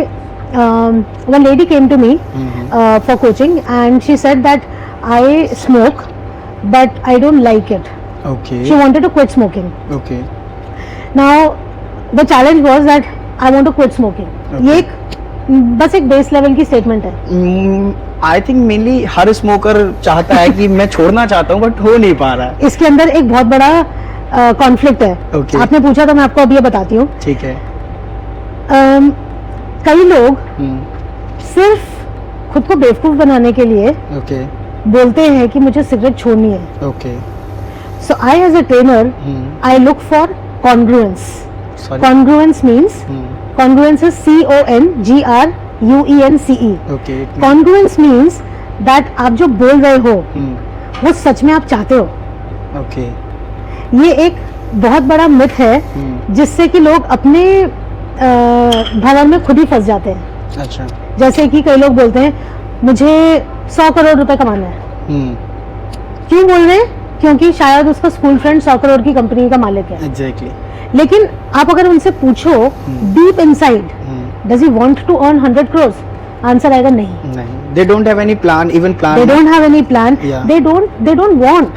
Speaker 1: One lady came to me for coaching and she said that I smoke but I don't like it.
Speaker 2: Okay.
Speaker 1: She wanted to quit smoking.
Speaker 2: Okay.
Speaker 1: Now the challenge was that I want to quit smoking. ये एक बस एक base level की statement है।
Speaker 2: I think mainly her smoker चाहता है कि मैं छोड़ना चाहता हूँ बट हो नहीं पा रहा है।
Speaker 1: इसके अंदर एक बहुत बड़ा कॉन्फ्लिक्ट है।
Speaker 2: Okay.
Speaker 1: आपने पूछा तो मैं आपको अभी ये बताती हूँ।
Speaker 2: ठीक है।
Speaker 1: कई लोग सिर्फ खुद को बेवकूफ बनाने के लिए
Speaker 2: ओके
Speaker 1: बोलते हैं कि मुझे सिगरेट छोड़नी है।
Speaker 2: Okay.
Speaker 1: So I as a trainer I look for congruence. Congruence means congruence is CONGRUENCE।
Speaker 2: Okay.
Speaker 1: congruence means that आप जो बोल रहे हो वो सच में आप चाहते हो।
Speaker 2: ओके।
Speaker 1: ये एक बहुत बड़ा मिथ है जिससे कि लोग अपने भवन में खुद ही फंस जाते हैं।
Speaker 2: अच्छा।
Speaker 1: जैसे कि कई लोग बोलते हैं मुझे 100 करोड़ रुपए कमाना है। क्यों बोल रहे हैं? क्योंकि शायद उसका स्कूल फ्रेंड 100 करोड़ की कंपनी का मालिक है।
Speaker 2: एग्जैक्टली।
Speaker 1: लेकिन आप अगर उनसे पूछो deep inside does he want to earn 100 crores, answer आएगा नहीं।
Speaker 2: नहीं। They don't have any plan, even plan.
Speaker 1: They don't have any plan.
Speaker 2: Yeah.
Speaker 1: They don't want.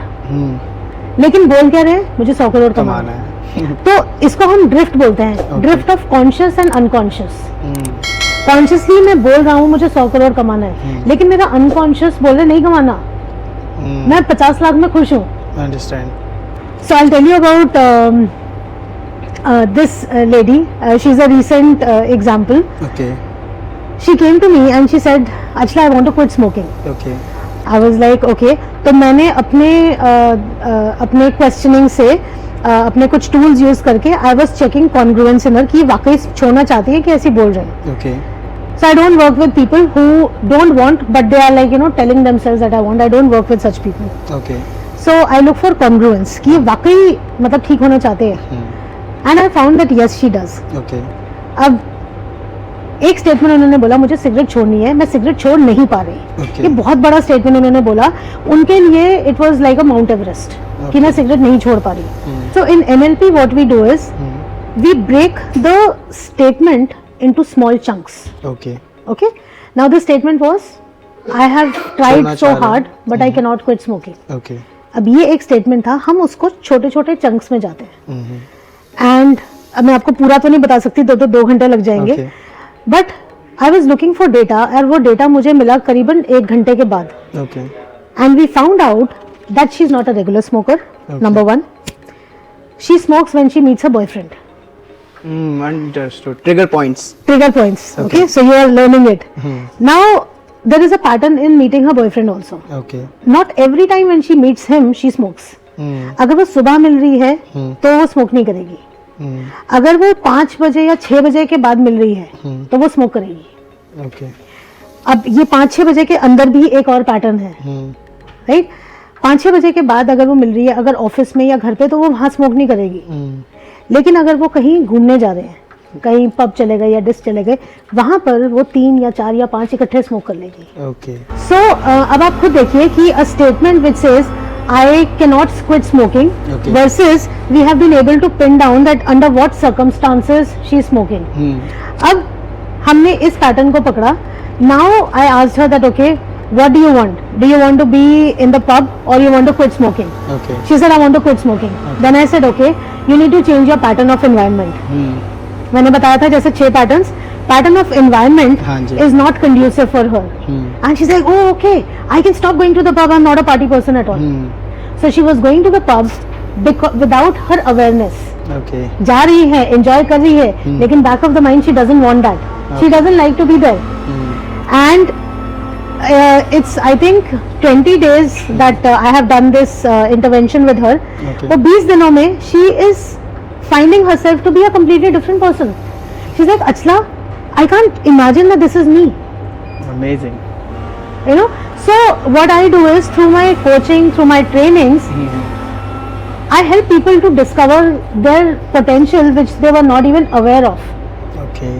Speaker 1: लेकिन बोल क्या रहे हैं? मुझे 100 करोड़ कमाना है। तो इसको हम ड्रिफ्ट बोलते हैं। Drift of conscious and unconscious. Consciously मैं बोल रहा हूँ मुझे 100 करोड़ कमाना है, लेकिन मेरा अनकॉन्शियस बोल रहे नहीं कमाना, मैं 50 लाख में खुश हूँ।
Speaker 2: Understand.
Speaker 1: So I'll tell you about this lady. She's a recent example.
Speaker 2: Okay.
Speaker 1: She came to me and she said, "Achla, I want to quit smoking."
Speaker 2: Okay.
Speaker 1: I was like, okay. तो मैंने अपने questioning से अपने कुछ tools use करके I was checking congruence in her कि वाकई छोड़ना चाहती है कि ऐसी बोल रहे हैं।
Speaker 2: Okay.
Speaker 1: So I don't work with people who don't want but they are like telling themselves that I want. I don't work with such people.
Speaker 2: Okay.
Speaker 1: So I look for congruence कि वाकई मतलब ठीक होना चाहते हैं। And I found that yes she does.
Speaker 2: Okay.
Speaker 1: अब एक statement उन्होंने बोला मुझे सिगरेट छोड़नी है, मैं सिगरेट छोड़ नहीं पा रही।
Speaker 2: Okay.
Speaker 1: ये बहुत बड़ा स्टेटमेंट उन्होंने बोला। उनके लिए it was like a Mount Everest कि मैं सिगरेट नहीं छोड़ पा रही। So in NLP what we do is we break the statement into small chunks.
Speaker 2: Okay.
Speaker 1: Okay, now the statement was I have tried
Speaker 2: छोड़ना
Speaker 1: so
Speaker 2: चाह रहे
Speaker 1: hard but I cannot quit smoking.
Speaker 2: Okay.
Speaker 1: अब ये एक statement था, हम उसको छोटे छोटे चंक्स में जाते हैं। एंड अब मैं आपको पूरा तो नहीं बता सकती, तो 2 घंटे लग जाएंगे।
Speaker 2: Okay.
Speaker 1: But I was looking for data और वो डेटा मुझे मिला करीबन 1 घंटे के बाद।
Speaker 2: Okay.
Speaker 1: And we found out that she is not a regular smoker. Number 1, she smokes when she meets a boyfriend.
Speaker 2: Understood. Trigger points.
Speaker 1: Trigger points. Okay, so you are learning it. Now there is a pattern in meeting her boyfriend also.
Speaker 2: Okay.
Speaker 1: Not every time when she meets him she smokes. अगर वो सुबह मिल रही है तो वो smoke नहीं करेगी। अगर वो 5 बजे या 6 बजे के बाद मिल रही है तो वो स्मोक करेगी।
Speaker 2: Okay.
Speaker 1: अब ये 5-6 बजे के अंदर भी एक और पैटर्न है, राइट? 5-6 बजे के बाद अगर वो मिल रही है, अगर ऑफिस में या घर पे, तो वो वहाँ स्मोक नहीं करेगी। लेकिन अगर वो कहीं घूमने जा रहे हैं, कहीं पब चले गए या डिस्क चले गए, वहां पर वो 3 या 4 या 5 इकट्ठे स्मोक कर लेगी।
Speaker 2: Okay.
Speaker 1: सो अब आप खुद देखिए कि a statement which says I cannot quit smoking.
Speaker 2: Okay.
Speaker 1: Versus we have been able to pin down that under what circumstances she is smoking. अब हमने इस पैटर्न को पकड़ा. Now I asked her that okay, what do you want? Do you want to be in the pub or you want to quit smoking?
Speaker 2: Okay.
Speaker 1: She said I want to quit smoking. Then I said okay, you need to change your pattern of environment. मैंने बताया था जैसे 6 patterns. Pattern of environment
Speaker 2: हाँ जी.
Speaker 1: is not conducive for her. And she's like, oh okay, I can stop going to the pub. I'm not a party person at all. So she was going to the pub without her awareness.
Speaker 2: Okay.
Speaker 1: जा रही है, enjoy कर रही है, लेकिन back of the mind she doesn't want that. She doesn't like to be there. And it's I think 20 days that I have done this intervention with her.
Speaker 2: Okay.
Speaker 1: वो 20 दिनों में she is finding herself to be a completely different person. She's like, Achla, I can't imagine that this is me.
Speaker 2: Amazing.
Speaker 1: You know, so what I do is through my coaching, through my trainings, I help people to discover their potential which they were not even aware of.
Speaker 2: Okay.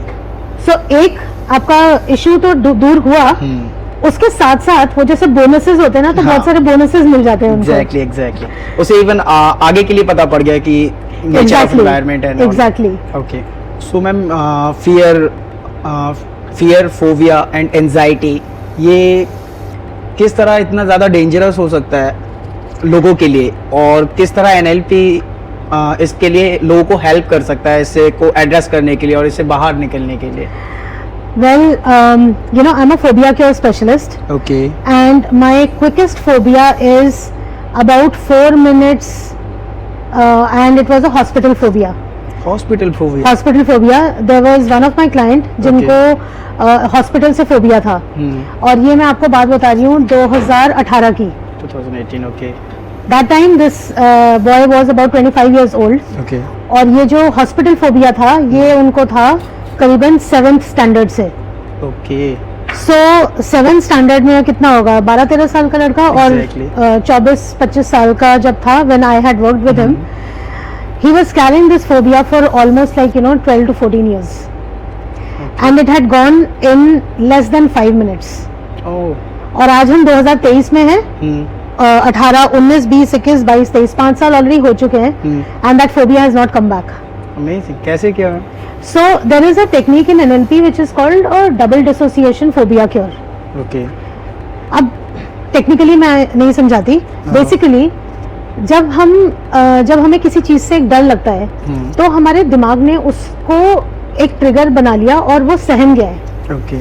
Speaker 1: So एक आपका issue तो दूर हुआ, उसके साथ साथ वो जैसे बोनसेस होते हैं ना, तो बहुत सारे बोनसेस मिल जाते हैं उनको.
Speaker 2: Exactly. उसे इवन आगे के लिए पता पड़ गया कि nature of environment and
Speaker 1: Exactly.
Speaker 2: Okay. So ma'am fear phobia and anxiety ये किस तरह इतना ज़्यादा डेंजरस हो सकता है लोगों के लिए, और किस तरह एनएलपी इसके लिए लोगों को हेल्प कर सकता है इससे को एड्रेस करने के लिए और इससे बाहर निकलने के लिए?
Speaker 1: Well, you know, I'm a phobia cure specialist.
Speaker 2: Okay.
Speaker 1: And my quickest phobia is about 4 minutes, and it was a hospital phobia.
Speaker 2: Hospital phobia.
Speaker 1: Hospital phobia. There was one of my client जिनको hospital से phobia था. और ये मैं आपको बात बता रही हूँ 2018 की.
Speaker 2: 2018. Okay.
Speaker 1: That time this boy was about 25 years old.
Speaker 2: Okay.
Speaker 1: और ये जो हॉस्पिटल फोबिया था ये उनको था करीबन 7th स्टैंडर्ड से.
Speaker 2: ओके.
Speaker 1: सो 7th स्टैंडर्ड में कितना होगा, 12-13 साल का लड़का.
Speaker 2: Exactly.
Speaker 1: और 24-25 साल का जब था when I had worked with him, he was carrying this phobia for almost like 12 to 14 years. And it had gone in less than 5 minutes. और आज हम 2023 में हैं. 18, 19, 20, 21, 22, 23, 5 साल ऑलरेडी हो चुके हैं. And that phobia has not come back.
Speaker 2: Amazing. कैसे किया?
Speaker 1: So there is a technique in NLP which is called a double dissociation phobia cure.
Speaker 2: Okay.
Speaker 1: अब टेक्निकली मैं नहीं समझाती. बेसिकली जब हमें किसी चीज से एक डर लगता है तो हमारे दिमाग ने उसको एक ट्रिगर बना लिया और वो सहम गया है.
Speaker 2: ओके.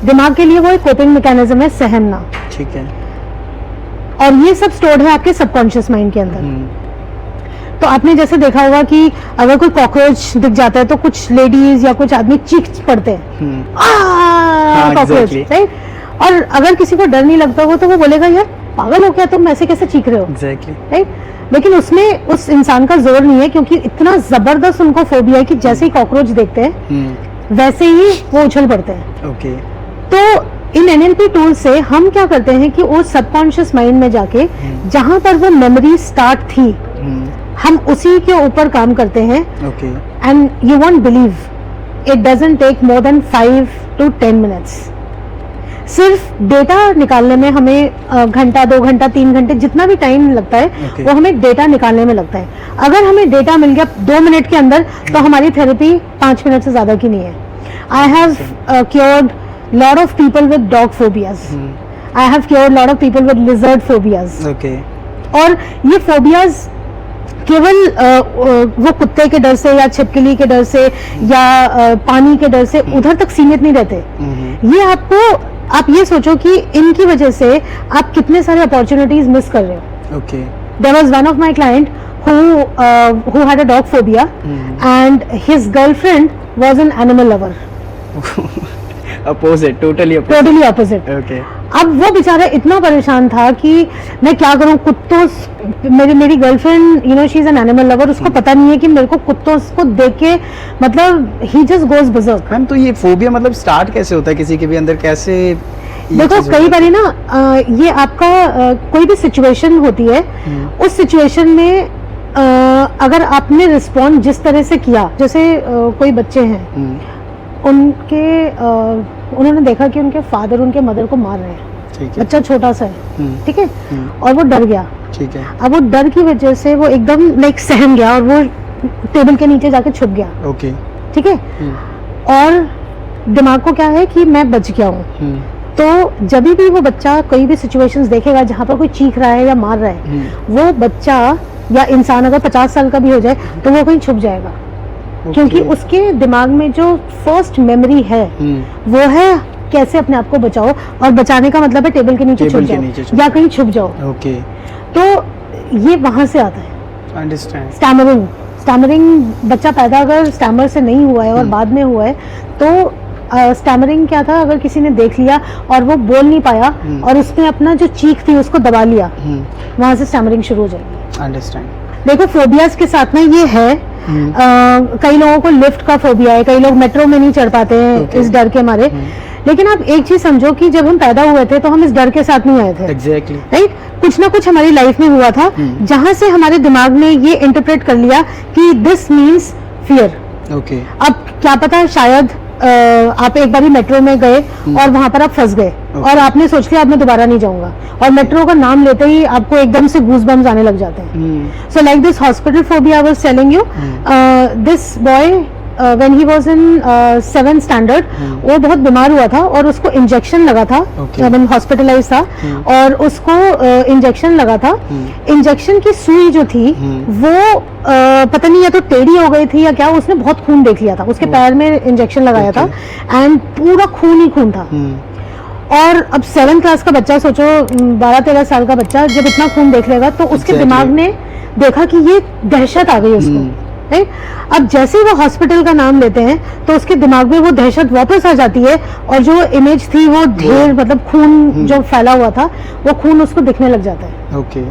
Speaker 1: दिमाग के लिए वो एक कोपिंग मैकेनिज्म है, सहमना.
Speaker 2: ठीक है.
Speaker 1: और ये सब स्टोर्ड है आपके सबकॉन्शियस माइंड के अंदर. तो आपने जैसे देखा होगा कि अगर कोई कॉकरोच दिख जाता है तो कुछ लेडीज या कुछ आदमी चीख पड़ते हैं, कॉकरोच, राइट. और अगर किसी को डर नहीं लगता हो तो वो बोलेगा यार पागल हो क्या तुम, ऐसे कैसे चीख रहे हो, राइट. लेकिन उसमें उस इंसान का जोर नहीं है क्योंकि इतना जबरदस्त उनको फोबिया है कि जैसे ही कॉकरोच देखते हैं वैसे ही वो उछल पड़ते हैं.
Speaker 2: ओके.
Speaker 1: तो इन एनएलपी टूल से हम क्या करते हैं कि वो सबकॉन्शियस माइंड में जाके जहां पर वो मेमोरी स्टार्ट थी हम उसी के ऊपर काम करते हैं.
Speaker 2: Okay.
Speaker 1: And you won't believe it doesn't take more than 5 to 10 minutes. सिर्फ डेटा निकालने में हमें घंटा, 2 घंटा, 3 घंटे जितना भी टाइम लगता है वो हमें डेटा निकालने में लगता है. अगर हमें डेटा मिल गया 2 मिनट के अंदर तो हमारी थेरेपी 5 मिनट से ज्यादा की नहीं है. I have cured lot of people with dog phobias. I have cured lot of people with lizard phobias.
Speaker 2: Okay.
Speaker 1: और ये फोबियाज केवल वो कुत्ते के डर से या छिपकली के डर से या पानी के डर से उधर तक सीमित नहीं रहते. ये आप ये सोचो कि इनकी वजह से आप कितने सारे अपॉर्चुनिटीज मिस कर रहे हो.
Speaker 2: Okay.
Speaker 1: There was one of my client who had a dog phobia and his girlfriend was an animal lover.
Speaker 2: Opposite, totally
Speaker 1: opposite.
Speaker 2: Okay.
Speaker 1: अब वो बेचारा इतना परेशान था कि मैं क्या करूं, कुत्तों, मेरी girlfriend she is an animal lover, उसको पता नहीं है कि मेरे को कुत्तों को देख के मतलब ही जस्ट गोज बर्जर्क.
Speaker 2: मैम तो ये फोबिया मतलब स्टार्ट कैसे होता है किसी के भी अंदर, कैसे?
Speaker 1: देखो कई बार ना ये आपका कोई भी सिचुएशन होती है, उस सिचुएशन में अगर आपने रिस्पॉन्ड जिस तरह से किया, जैसे कोई बच्चे हैं उन्होंने देखा कि उनके फादर उनके मदर को मार रहे हैं.
Speaker 2: ठीक है।
Speaker 1: बच्चा छोटा सा है, ठीक है, और वो डर गया।
Speaker 2: ठीक है।
Speaker 1: अब वो डर की वजह से वो एकदम लाइक सहम गया और वो टेबल के नीचे जाके छुप गया।
Speaker 2: ओके।
Speaker 1: ठीक है। और दिमाग को क्या है कि मैं बच गया हूँ। तो जब भी वो बच्चा कोई भी सिचुएशंस देखेगा जहाँ पर कोई चीख रहा है या मार रहा है, वो बच्चा या इंसान अगर 50 साल का भी हो जाए तो वो कहीं छुप जाएगा। क्योंकि उसके दिमाग में जो फर्स्ट मेमोरी है वो है कैसे अपने आप को बचाओ, और बचाने का मतलब है टेबल के नीचे छुप जाओ या कहीं छुप जाओ।
Speaker 2: ओके।
Speaker 1: तो ये वहां से आता है।
Speaker 2: अंडरस्टैंड।
Speaker 1: स्टैमरिंग बच्चा पैदा अगर स्टैमर से नहीं हुआ है और बाद में हुआ है तो स्टैमरिंग क्या था, अगर किसी ने देख लिया और वो बोल नहीं पाया और उसने अपना जो चीख थी उसको दबा लिया, वहां से स्टैमरिंग शुरू हो जाएगी।
Speaker 2: अंडरस्टैंड।
Speaker 1: देखो फोबियाज के साथ में ये है, कई लोगों को लिफ्ट का फोबिया है, कई लोग मेट्रो में नहीं चढ़ पाते हैं इस डर के मारे। लेकिन आप एक चीज समझो कि जब हम पैदा हुए थे तो हम इस डर के साथ नहीं आए थे।
Speaker 2: एग्जैक्टली।
Speaker 1: राइट। कुछ ना कुछ हमारी लाइफ में हुआ था जहां से हमारे दिमाग ने ये इंटरप्रेट कर लिया कि दिस मीन्स फियर।
Speaker 2: ओके।
Speaker 1: अब क्या पता शायद आप एक बारी मेट्रो में गए और वहां पर आप फंस गए और आपने सोच लिया अब मैं दोबारा नहीं जाऊंगा, और मेट्रो का नाम लेते ही आपको एकदम से गूज़बम्स आने लग जाते हैं। So like this hospital phobia I was telling you, this boy when he was in 7th standard, वो बहुत बीमार हुआ था और उसको इंजेक्शन लगा था, मतलब हॉस्पिटलाइज था और उसको इंजेक्शन लगा था। इंजेक्शन की सुई जो थी वो पता नहीं या तो टेढ़ी हो गई थी या क्या, उसने बहुत खून देख लिया था, उसके पैर में इंजेक्शन लगाया था एंड पूरा खून ही खून था। और अब 7th क्लास का बच्चा, सोचो 12-13 साल का बच्चा जब इतना खून देख लेगा तो उसके दिमाग ने देखा कि ये दहशत आ गई उसको। राइट। अब जैसे ही वो हॉस्पिटल का नाम लेते हैं तो उसके दिमाग में वो दहशत वापस आ जाती है और जो इमेज थी वो ढेर मतलब खून जो फैला हुआ था वो खून उसको दिखने लग जाता है।
Speaker 2: Okay.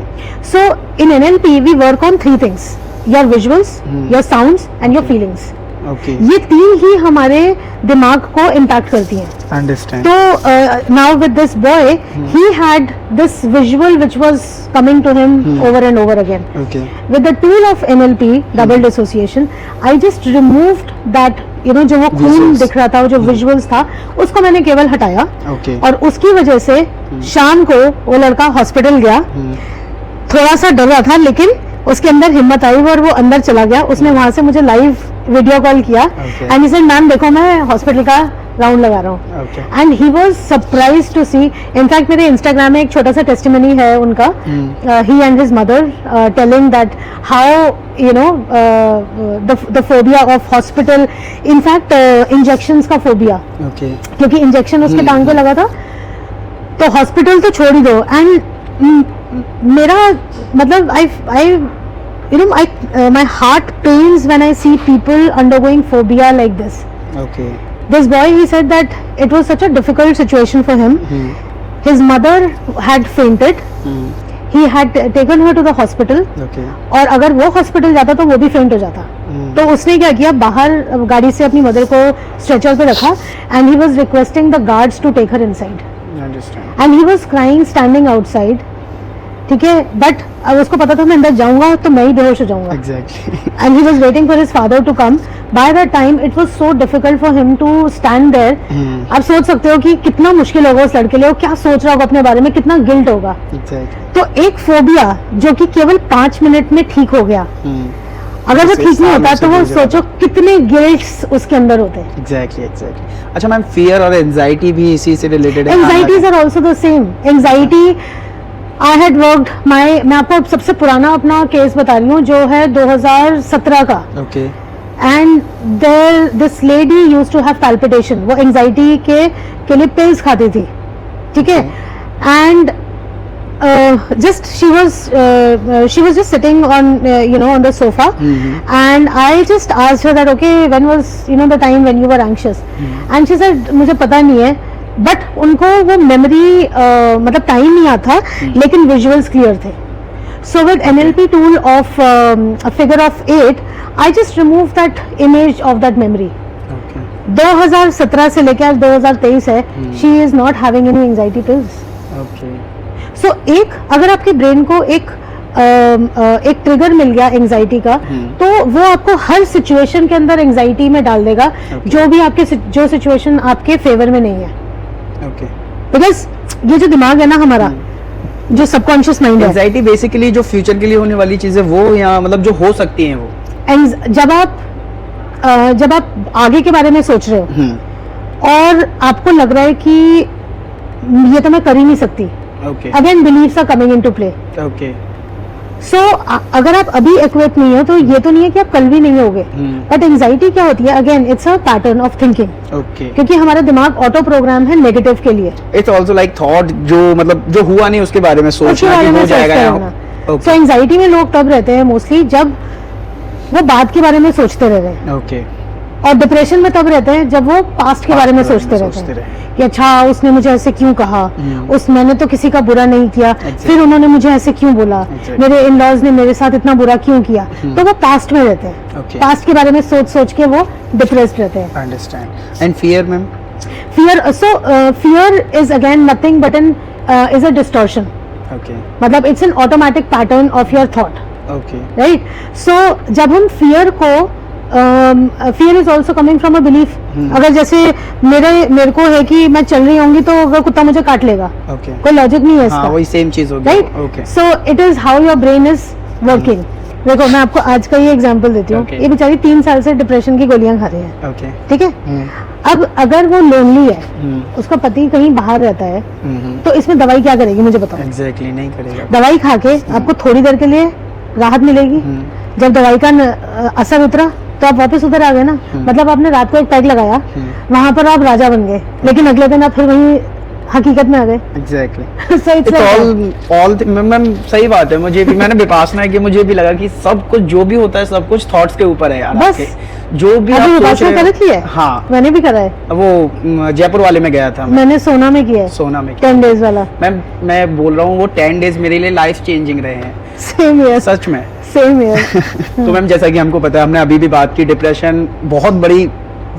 Speaker 1: So in NLP we work on 3 things, your visuals, your sounds and your feelings.
Speaker 2: Okay.
Speaker 1: ये 3 ही हमारे दिमाग को इम्पैक्ट करती हैं।
Speaker 2: अंडरस्टैंड।
Speaker 1: तो now with this boy he had this visual which was coming to him over and over again.
Speaker 2: Okay.
Speaker 1: With the tool of NLP, double dissociation, I just removed that, you know, जो वो खून दिख रहा था, वो जो visuals था, उसको मैंने केवल हटाया।
Speaker 2: ओके।
Speaker 1: और उसकी वजह से शाम को वो लड़का हॉस्पिटल गया, थोड़ा सा डर रहा था लेकिन उसके अंदर हिम्मत आई और वो अंदर चला गया। उसने वहां से मुझे लाइव वीडियो कॉल किया एंड ही सेड मैम देखो मैं हॉस्पिटल का राउंड लगा रहा हूँ। And he was surprised to see, in fact मेरे इंस्टाग्राम में एक छोटा सा टेस्टिमनी है उनका, he and his mother telling that how you know the phobia of hospital, in fact injections का फोबिया, क्योंकि इंजेक्शन उसके टांग पे लगा था तो हॉस्पिटल तो छोड़ ही दो। एंड मेरा मतलब आई you know my heart pains when I see people undergoing phobia like this.
Speaker 2: Okay.
Speaker 1: This boy, he said that it was such a difficult situation for him. His mother had fainted. He had taken her to the hospital.
Speaker 2: Okay.
Speaker 1: और अगर वो hospital जाता तो वो भी फेंट हो जाता। तो उसने क्या किया, बाहर गाड़ी से अपनी मदर को स्ट्रेचर पे रखा and he was requesting the guards to take her inside.
Speaker 2: Understand.
Speaker 1: And he was crying standing outside. ठीक है, बट उसको पता था मैं अंदर जाऊंगा तो मैं ही बेहोश हो जाऊंगा।
Speaker 2: Exactly.
Speaker 1: And he was waiting for his father to come. By that time, it was so difficult for him to stand there. आप सोच सकते हो कि कितना मुश्किल होगा उस लड़के लिए, वो क्या सोच रहा होगा अपने बारे में, कितना गिल्ट होगा।
Speaker 2: Exactly.
Speaker 1: तो एक फोबिया जो कि केवल 5 मिनट में ठीक हो गया, अगर वो ठीक नहीं होता तो वो सोचो कितने गिल्ट्स उसके अंदर होते।
Speaker 2: Exactly. अच्छा मैम, फियर और एंजाइटी भी इसी से रिलेटेड है?
Speaker 1: Anxieties are also the same. Anxiety I had worked मैं आपको सबसे पुराना अपना केस बता रही हूँ जो है 2017 का।
Speaker 2: Okay.
Speaker 1: And this lady used to have palpitation. वो एंजाइटी के लिए पिल्स खाती थी, ठीक है। And just she was just sitting on on the sofa, and I just asked her that okay, when was the time when you were anxious? And she said मुझे पता नहीं है, बट उनको वो मेमोरी मतलब टाइम नहीं आता लेकिन विजुअल्स क्लियर थे। So with NLP tool of a figure of 8 I just remove that image of that memory. 2017 से लेकर आज 2023 है, she is not having any anxiety pills. So एक अगर आपके ब्रेन को एक ट्रिगर मिल गया एंजाइटी का, तो वो आपको हर सिचुएशन के अंदर एंजाइटी में डाल देगा, जो भी आपके जो सिचुएशन आपके फेवर में नहीं है। बिकॉज ये जो दिमाग है ना हमारा, जो सबकॉन्शियस माइंड है,
Speaker 2: एंजाइटी बेसिकली जो फ्यूचर के लिए होने वाली चीजें वो, या मतलब जो हो सकती हैं वो,
Speaker 1: जब आप आगे के बारे में सोच रहे हो और आपको लग रहा है कि ये तो मैं कर ही नहीं सकती,
Speaker 2: okay
Speaker 1: again beliefs are coming into play.
Speaker 2: Okay
Speaker 1: so अगर आप अभी इक्विप नहीं हो तो ये तो नहीं है कि आप कल भी नहीं होगे। बट एंजाइटी क्या होती है, again it's a pattern of thinking,
Speaker 2: okay
Speaker 1: क्योंकि हमारा दिमाग ऑटो प्रोग्राम है नेगेटिव के लिए।
Speaker 2: इट्स आल्सो लाइक थॉट, जो मतलब जो हुआ नहीं उसके बारे में
Speaker 1: उसके
Speaker 2: सोचना
Speaker 1: बारे
Speaker 2: कि
Speaker 1: में
Speaker 2: हो जाएगा या
Speaker 1: सोचते
Speaker 2: ओके
Speaker 1: सो एंजाइटी में लोग तब रहते हैं मोस्टली जब वो बात के बारे में सोचते रह रहे हैं,
Speaker 2: ओके
Speaker 1: और डिप्रेशन में तब रहते हैं जब वो पास्ट के बारे में सोचते रहते हैं कि अच्छा उसने मुझे ऐसे क्यों कहा, मैंने तो किसी का बुरा नहीं किया, फिर उन्होंने मुझे ऐसे क्यों बोला, मेरे इन लॉज ने मेरे साथ इतना बुरा क्यों किया, तो वो पास्ट में रहते हैं, पास्ट के बारे में सोच सोच के वो डिप्रेस्ड रहते हैं।
Speaker 2: Understand. And fear ma'am?
Speaker 1: Fear is again nothing but is a distortion,
Speaker 2: okay
Speaker 1: मतलब it's an automatic pattern of your thought,
Speaker 2: okay
Speaker 1: right. So जब हम फियर को fear is also coming from a belief, अगर जैसे मेरे को है कि मैं चल रही होंगी तो अगर कुत्ता मुझे काट लेगा,
Speaker 2: ओके
Speaker 1: कोई लॉजिक नहीं है इसका,
Speaker 2: हाँ वही सेम चीज होगी,
Speaker 1: right.
Speaker 2: Okay
Speaker 1: so it is how your brain is working. देखो मैं आपको आज का ये एग्जांपल देती हूँ।
Speaker 2: Okay.
Speaker 1: ये बेचारी 3 साल से डिप्रेशन की गोलियां खा रही है,
Speaker 2: ओके
Speaker 1: ठीक है। अब अगर वो लोनली है, उसका पति कहीं बाहर रहता है, तो इसमें दवाई क्या करेगी मुझे बताओ?
Speaker 2: एग्जैक्टली नहीं करेगा।
Speaker 1: दवाई खा के आपको थोड़ी देर के लिए राहत मिलेगी, जब दवाई का असर उतरा तो आप वापस उधर आ गए ना, मतलब आपने रात को एक पैक लगाया, वहां पर आप राजा बन गए, लेकिन अगले दिन आप फिर वही हकीकत में आ गए।
Speaker 2: Exactly
Speaker 1: So it's like
Speaker 2: ma'am सही बात है। मुझे भी मैंने विपासना है कि मुझे भी लगा कि सब कुछ जो भी होता है सब कुछ थॉट्स के ऊपर है यार,
Speaker 1: बस।
Speaker 2: आपके जो भी
Speaker 1: अभी
Speaker 2: आप सोच
Speaker 1: विपासना
Speaker 2: रहे
Speaker 1: कर
Speaker 2: हो।
Speaker 1: रखी है?
Speaker 2: हाँ
Speaker 1: मैंने भी करा है,
Speaker 2: वो जयपुर वाले में गया था मैं,
Speaker 1: मैंने सोना में किया है,
Speaker 2: सोना में
Speaker 1: 10 डेज वाला।
Speaker 2: मैं बोल रहा हूँ वो 10 डेज मेरे लिए लाइफ चेंजिंग रहे हैं,
Speaker 1: सेम ईयर,
Speaker 2: सच में।
Speaker 1: Same year.
Speaker 2: तो मैम जैसा कि हमको पता है, हमने अभी भी बात की, डिप्रेशन बहुत बड़ी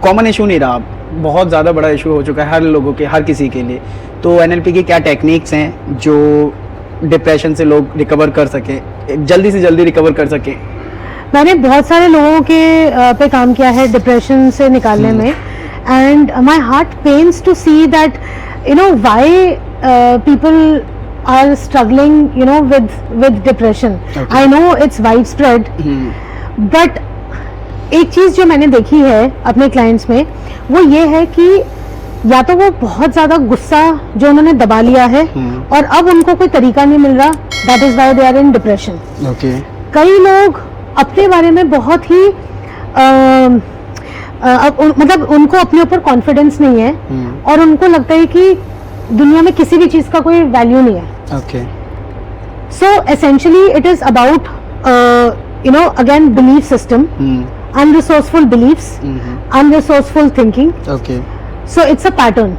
Speaker 2: कॉमन इशू नहीं रहा, बहुत ज़्यादा बड़ा इशू हो चुका है हर लोगों के, हर किसी के लिए। तो एनएलपी की क्या टेक्निक्स हैं जो डिप्रेशन से लोग रिकवर कर सकें, जल्दी से जल्दी रिकवर कर सकें?
Speaker 1: मैंने बहुत सारे लोगों के पे काम किया है डिप्रेशन से निकालने में, and my heart pains to see that you know why people are struggling, you know, with depression.
Speaker 2: Okay.
Speaker 1: I know it's widespread, but एक चीज जो मैंने देखी है अपने क्लाइंट्स में वो ये है कि या तो वो बहुत ज्यादा गुस्सा जो उन्होंने दबा लिया है और अब उनको कोई तरीका नहीं मिल रहा, that is why they are in depression.
Speaker 2: Okay
Speaker 1: कई लोग अपने बारे में बहुत ही मतलब उनको अपने ऊपर कॉन्फिडेंस नहीं है और उनको लगता है कि दुनिया में किसी भी चीज का कोई वैल्यू नहीं है।
Speaker 2: Okay
Speaker 1: so essentially it is about you know again belief system, unresourceful beliefs, unresourceful thinking.
Speaker 2: Okay
Speaker 1: so it's a pattern.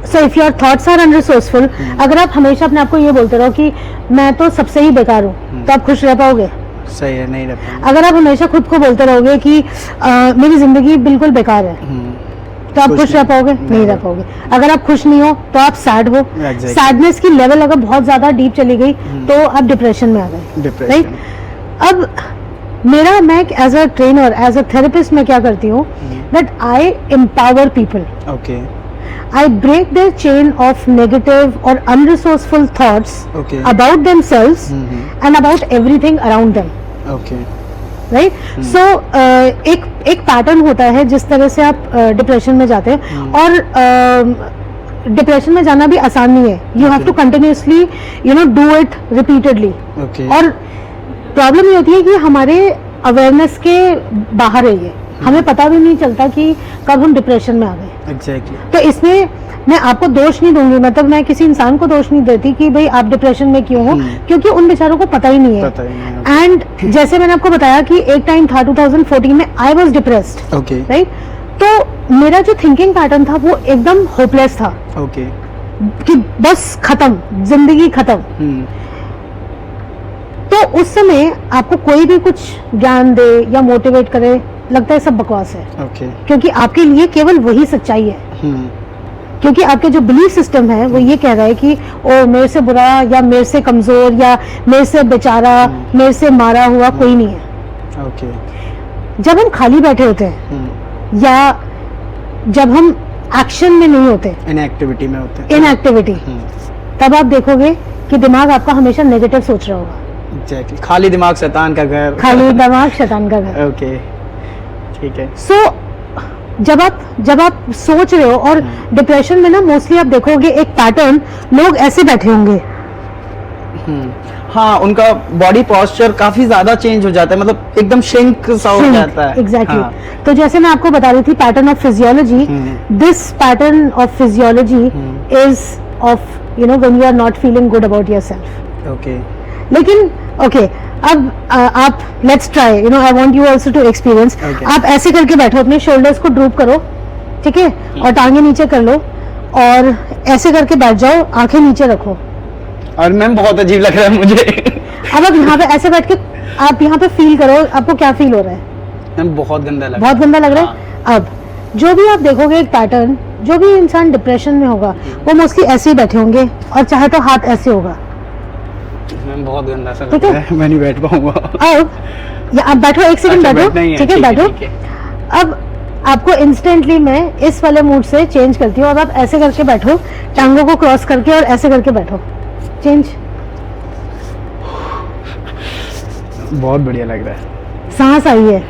Speaker 1: So if your thoughts are unresourceful, अगर आप हमेशा अपने आप को ये बोलते रहो कि मैं तो सबसे ही बेकार हूँ, तो आप खुश रह पाओगे?
Speaker 2: सही है, नहीं रह पाएंगे।
Speaker 1: अगर आप हमेशा खुद को बोलते रहोगे कि मेरी जिंदगी बिल्कुल बेकार है, तो आप खुश रह पाओगे? नहीं रह पाओगे। अगर आप खुश नहीं हो तो आप सैड हो, सैडनेस की लेवल अगर बहुत ज्यादा डीप चली गई तो आप डिप्रेशन में आ गए, राइट। अब मैं as a trainer, as a therapist मैं क्या करती हूँ, that I empower people,
Speaker 2: okay
Speaker 1: I break their chain of negative or unresourceful thoughts
Speaker 2: Okay.
Speaker 1: about themselves and about everything around them.
Speaker 2: Okay
Speaker 1: right. So एक pattern होता है जिस तरह से आप डिप्रेशन में जाते हैं, और डिप्रेशन में जाना भी आसान नहीं है। You have to continuously you know do it repeatedly.
Speaker 2: Okay
Speaker 1: और प्रॉब्लम ये होती है कि हमारे अवेयरनेस के बाहर है ये, हमें पता भी नहीं चलता कि कब हम डिप्रेशन में आ गए।
Speaker 2: एग्जैक्टली।
Speaker 1: तो इसमें मैं आपको दोष नहीं दूंगी, मतलब मैं किसी इंसान को दोष नहीं देती कि भाई आप डिप्रेशन में क्यों हो, क्योंकि उन बेचारों को पता ही नहीं है। एंड जैसे मैंने आपको बताया कि एक टाइम था 2014 में I was depressed,
Speaker 2: okay
Speaker 1: right. तो मेरा जो थिंकिंग पैटर्न था वो एकदम होपलेस था,
Speaker 2: ओके
Speaker 1: कि बस खत्म, जिंदगी खत्म। तो उस समय आपको कोई भी कुछ ज्ञान दे या मोटिवेट करे, लगता है सब बकवास है,
Speaker 2: ओके
Speaker 1: क्योंकि आपके लिए केवल वही सच्चाई है। क्योंकि आपके जो बिलीफ सिस्टम है वो ये कह रहा है कि ओ मेरे से बुरा या मेरे से कमजोर या मेरे से बेचारा, मेरे से मारा हुआ कोई नहीं है।
Speaker 2: ओके
Speaker 1: जब हम खाली बैठे होते हैं या जब हम एक्शन में नहीं होते,
Speaker 2: इनएक्टिविटी में होते हैं।
Speaker 1: इनएक्टिविटी, तब आप देखोगे कि दिमाग आपका हमेशा नेगेटिव सोच रहा होगा।
Speaker 2: एग्जैक्टली, खाली दिमाग शैतान का घर।
Speaker 1: खाली दिमाग शैतान का घर।
Speaker 2: ओके, ठीक है।
Speaker 1: सो जब आप सोच रहे हो, और डिप्रेशन में ना मोस्टली आप देखोगे एक पैटर्न, लोग ऐसे बैठे होंगे,
Speaker 2: हाँ, उनका बॉडी पोस्चर काफी ज्यादा चेंज हो जाता है, मतलब एकदम श्रिंक सा हो जाता है।
Speaker 1: एग्जैक्टली।
Speaker 2: हाँ।
Speaker 1: तो जैसे मैं आपको बता रही थी pattern of physiology, this pattern of physiology is of when you are not feeling good about yourself.
Speaker 2: Okay,
Speaker 1: लेकिन ओके, अब आप let's try, I want you also to experience. आप ऐसे करके बैठो, अपने शोल्डर्स को ड्रूप करो, ठीक है, और टांगे नीचे कर लो, और ऐसे करके बैठ जाओ, आंखें नीचे रखो।
Speaker 2: और मैम बहुत अजीब लग रहा है मुझे।
Speaker 1: अब आप यहाँ पे ऐसे बैठ के आप यहाँ पे फील करो, आपको क्या फील हो रहा है?
Speaker 2: मैम बहुत गंदा लग
Speaker 1: बहुत गंदा लग रहा है। अब जो भी आप देखोगे एक पैटर्न, जो भी इंसान डिप्रेशन में होगा वो मोस्टली ऐसे ही बैठे होंगे, और चाहे तो हाथ ऐसे होगा।
Speaker 2: मैम बहुत गंदा सा
Speaker 1: ठीक
Speaker 2: लग
Speaker 1: है?
Speaker 2: रहा है, मैं नहीं बैठ पाऊंगा।
Speaker 1: अब या आप बैठो, एक सेकंड
Speaker 2: अच्छा,
Speaker 1: बैठो,
Speaker 2: बैठना ही है,
Speaker 1: ठीक है,
Speaker 2: ठीक है,
Speaker 1: बैठो।
Speaker 2: ठीक
Speaker 1: अब आपको इंस्टेंटली मैं इस वाले मूड से चेंज करती हूँ। अब आप ऐसे करके बैठो, टांगों को क्रॉस करके, और ऐसे करके बैठो। चेंज।
Speaker 2: बहुत बढ़िया लग रहा है।
Speaker 1: सांस आई है।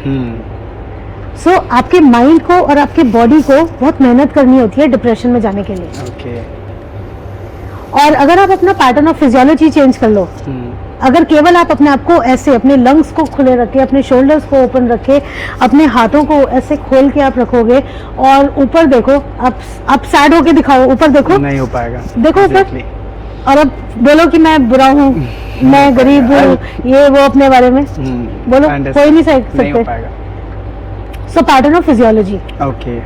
Speaker 1: सो आपके माइंड को और आपके बॉडी को बहुत मेहनत करनी होती है डिप्रेशन में जाने के लिए।
Speaker 2: ओके।
Speaker 1: और अगर आप अपना पैटर्न ऑफ फिजियोलॉजी चेंज कर लो, अगर केवल आप अपने आप को ऐसे, अपने लंग्स को खुले रखे, अपने शोल्डर्स को ओपन रखे, अपने हाथों को ऐसे खोल के आप रखोगे, और ऊपर देखो, आप सैड होके दिखाओ, ऊपर देखो,
Speaker 2: नहीं हो पाएगा।
Speaker 1: देखो ऊपर, और अब बोलो कि मैं बुरा हूँ, मैं गरीब हूँ, ये वो अपने बारे में बोलो, कोई नहीं सकते। So pattern of physiology.
Speaker 2: Okay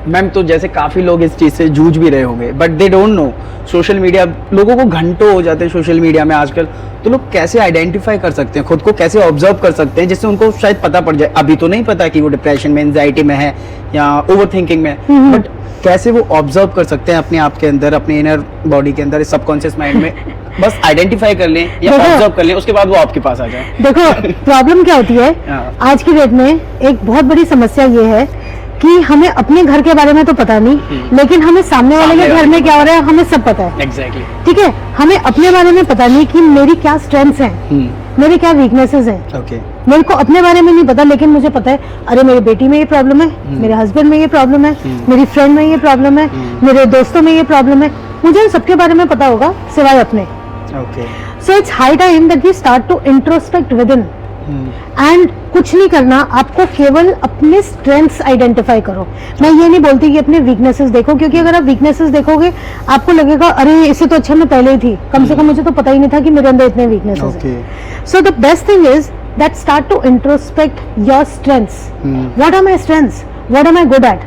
Speaker 2: ma'am, तो जैसे काफी लोग इस चीज से जूझ भी रहे होंगे, but they don't know. Social media, लोगों को घंटों हो जाते हैं सोशल मीडिया में आजकल, तो लोग कैसे आइडेंटिफाई कर सकते हैं, खुद को कैसे ऑब्जर्व कर सकते हैं, जिससे उनको शायद पता पड़ जाए। अभी तो नहीं पता कि वो डिप्रेशन में, एंजाइटी में है या ओवर थिंकिंग में, बट कैसे वो ऑब्जर्व कर सकते हैं अपने आप के अंदर, अपने इनर बॉडी के अंदर, सबकॉन्शियस माइंड में, बस आइडेंटिफाई कर लें या ऑब्जर्व कर लें, उसके बाद वो आपके पास आ जाए।
Speaker 1: देखो प्रॉब्लम क्या होती है आज की डेट में, एक बहुत बड़ी समस्या ये है कि हमें अपने घर के बारे में तो पता नहीं, लेकिन हमें सामने वाले के घर में क्या हो रहा है हमें सब पता है।
Speaker 2: एग्जैक्टली।
Speaker 1: ठीक है, हमें अपने बारे में पता नहीं कि मेरी क्या स्ट्रेंथ्स हैं, मेरे क्या वीकनेसेस हैं।
Speaker 2: ओके।
Speaker 1: मेरे को अपने बारे में नहीं पता, लेकिन मुझे पता है, अरे मेरी बेटी में ये प्रॉब्लम है, मेरे हस्बैंड में ये प्रॉब्लम है, मेरी फ्रेंड में ये प्रॉब्लम है, मेरे दोस्तों में ये प्रॉब्लम है। मुझे सबके बारे में पता होगा सिवाय अपने।
Speaker 2: Okay.
Speaker 1: So it's high time that we start to introspect within, and कुछ नहीं करना, आपको केवल अपने स्ट्रेंथ्स आइडेंटिफाई करो। मैं ये नहीं बोलती कि अपने वीकनेसेस देखो, क्योंकि अगर आप वीकनेसेस देखोगे आपको लगेगा अरे इससे तो अच्छा मैं पहले ही थी, कम से कम मुझे तो पता ही नहीं था कि मेरे अंदर इतने वीकनेसेस हैं। So the best thing is that start to introspect your strengths. What are my strengths, what am I good at.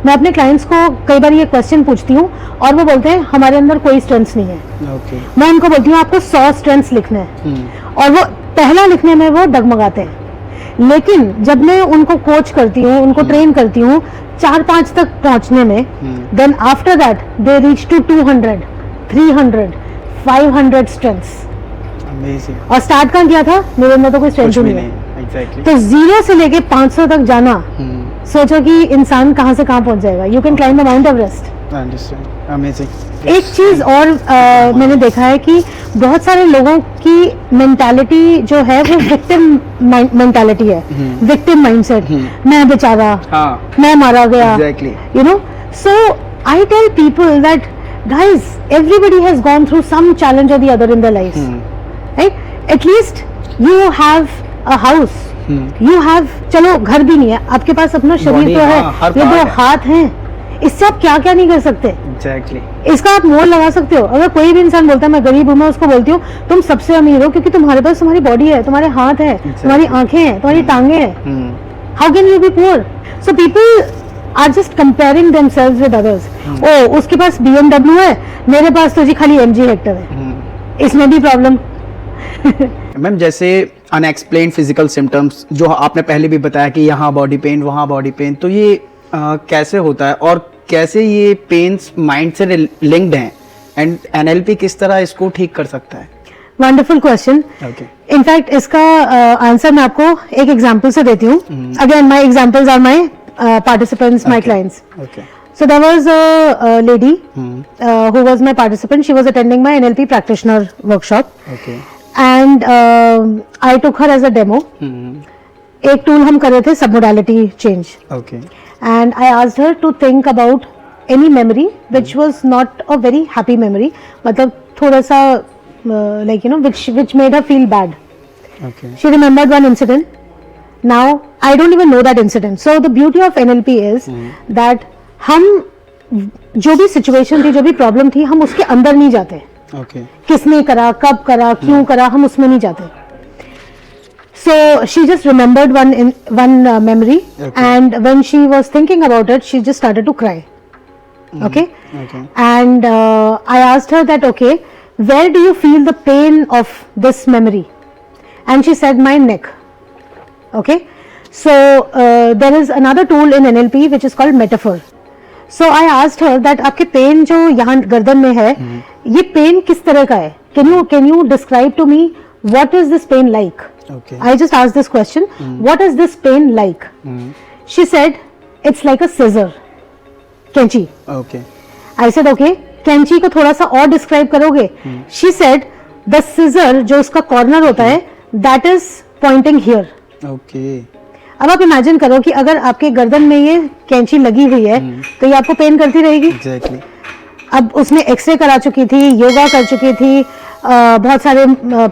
Speaker 1: मैं अपने क्लाइंट्स को कई बार ये क्वेश्चन पूछती हूँ और वो बोलते हैं हमारे अंदर कोई स्ट्रेंथ्स नहीं है। मैं उनको बोलती हूँ आपको 100 स्ट्रेंथ्स लिखने हैं, और वो पहला लिखने में वो डगमगाते हैं। लेकिन जब मैं उनको कोच करती हूँ, उनको ट्रेन करती हूँ 4-5 तक पहुंचने में, then after that they reach to 200, 300, 500 strengths. और स्टार्ट कहाँ किया था, मेरे अंदर तो कोई स्ट्रेंथ ही नहीं है। तो 0 से लेके 500 तक जाना, सोचो कि इंसान कहाँ से कहाँ पहुंच जाएगा। You can climb the mount Everest.
Speaker 2: Amazing.
Speaker 1: एक चीज और मैंने देखा है कि बहुत सारे लोगों की मेंटालिटी जो है वो विक्टिम मेंटालिटी है, विक्टिम माइंडसेट। मैं बेचारा, मैं मारा गया, you know. So I tell people that guys, everybody has gone through some challenge or the other in their life, right? At least you have a house, you have, चलो घर भी नहीं है, आपके पास अपना शरीर तो है, ये 2 हाथ हैं, इससे आप क्या क्या नहीं कर सकते।
Speaker 2: Exactly.
Speaker 1: इसका आप मोल लगा सकते हो। अगर कोई भी इंसान बोलता है मैं गरीब हूँ, मैं उसको बोलती हूँ तुम सबसे अमीर हो, क्योंकि तुम्हारे पास तुम्हारी बॉडी है, तुम्हारे हाथ है, तुम्हारी आंखें हैं, तुम्हारी टांगे हैं। How can you be poor? So people are just comparing themselves with others. ओ उसके पास BMW है, मेरे पास तो जी खाली MG हेक्टर है, इसमें भी प्रॉब्लम।
Speaker 2: मैम जैसे अनएक्सप्लेन्ड फिजिकल सिम्टम्स जो आपने पहले भी बताया कि यहाँ बॉडी पेन, वहाँ बॉडी पेन, तो ये कैसे होता है और कैसे ये पेन्स माइंड से लिंक्ड हैं, एंड NLP किस तरह इसको ठीक कर सकता है?
Speaker 1: Wonderful question. इनफैक्ट इसका आंसर मैं आपको एक एग्जांपल से देती हूँ। Again my examples are my participants, my clients. So there was a lady who was my participant. She was attending my NLP practitioner workshop.
Speaker 2: Okay.
Speaker 1: And I took her as a demo. एक tool हम कर रहे थे सबमोडालिटी change.
Speaker 2: Okay.
Speaker 1: And I asked her to think about any memory which was not a very happy memory. मतलब थोड़ा सा like you know which made her feel bad.
Speaker 2: Okay.
Speaker 1: She remembered one incident. Now I don't even know that incident. So the beauty of NLP is that हम जो भी situation थी, जो भी problem थी, हम उसके अंदर नहीं जाते.
Speaker 2: Okay.
Speaker 1: किसने करा, कब करा, क्यों करा, हम उसमें नहीं जाते. So she just remembered one memory.
Speaker 2: Okay.
Speaker 1: And when she was thinking about it, she just started to cry. Okay.
Speaker 2: Okay.
Speaker 1: And I asked her that, okay, where do you feel the pain of this memory? And she said, my neck. Okay. So there is another tool in NLP which is called metaphor. So I asked her that आपके pen जो यहाँ गर्दन में है, ये pen किस तरह का है? Can you describe to me what is this pain like?
Speaker 2: Okay.
Speaker 1: I just asked this question. What is this pain like? She said, it's like a scissor. कैंची.
Speaker 2: Okay.
Speaker 1: I said, okay, कैंची को थोड़ा सा और describe करोगे? She said, the scissor जो उसका corner होता है, that is pointing here.
Speaker 2: Okay.
Speaker 1: अब आप इमेजिन करो कि अगर आपके गर्दन में ये कैंची लगी हुई है, तो ये आपको पेन करती रहेगी.
Speaker 2: Exactly.
Speaker 1: अब उसने एक्सरे करा चुकी थी, योगा कर चुकी थी, बहुत सारे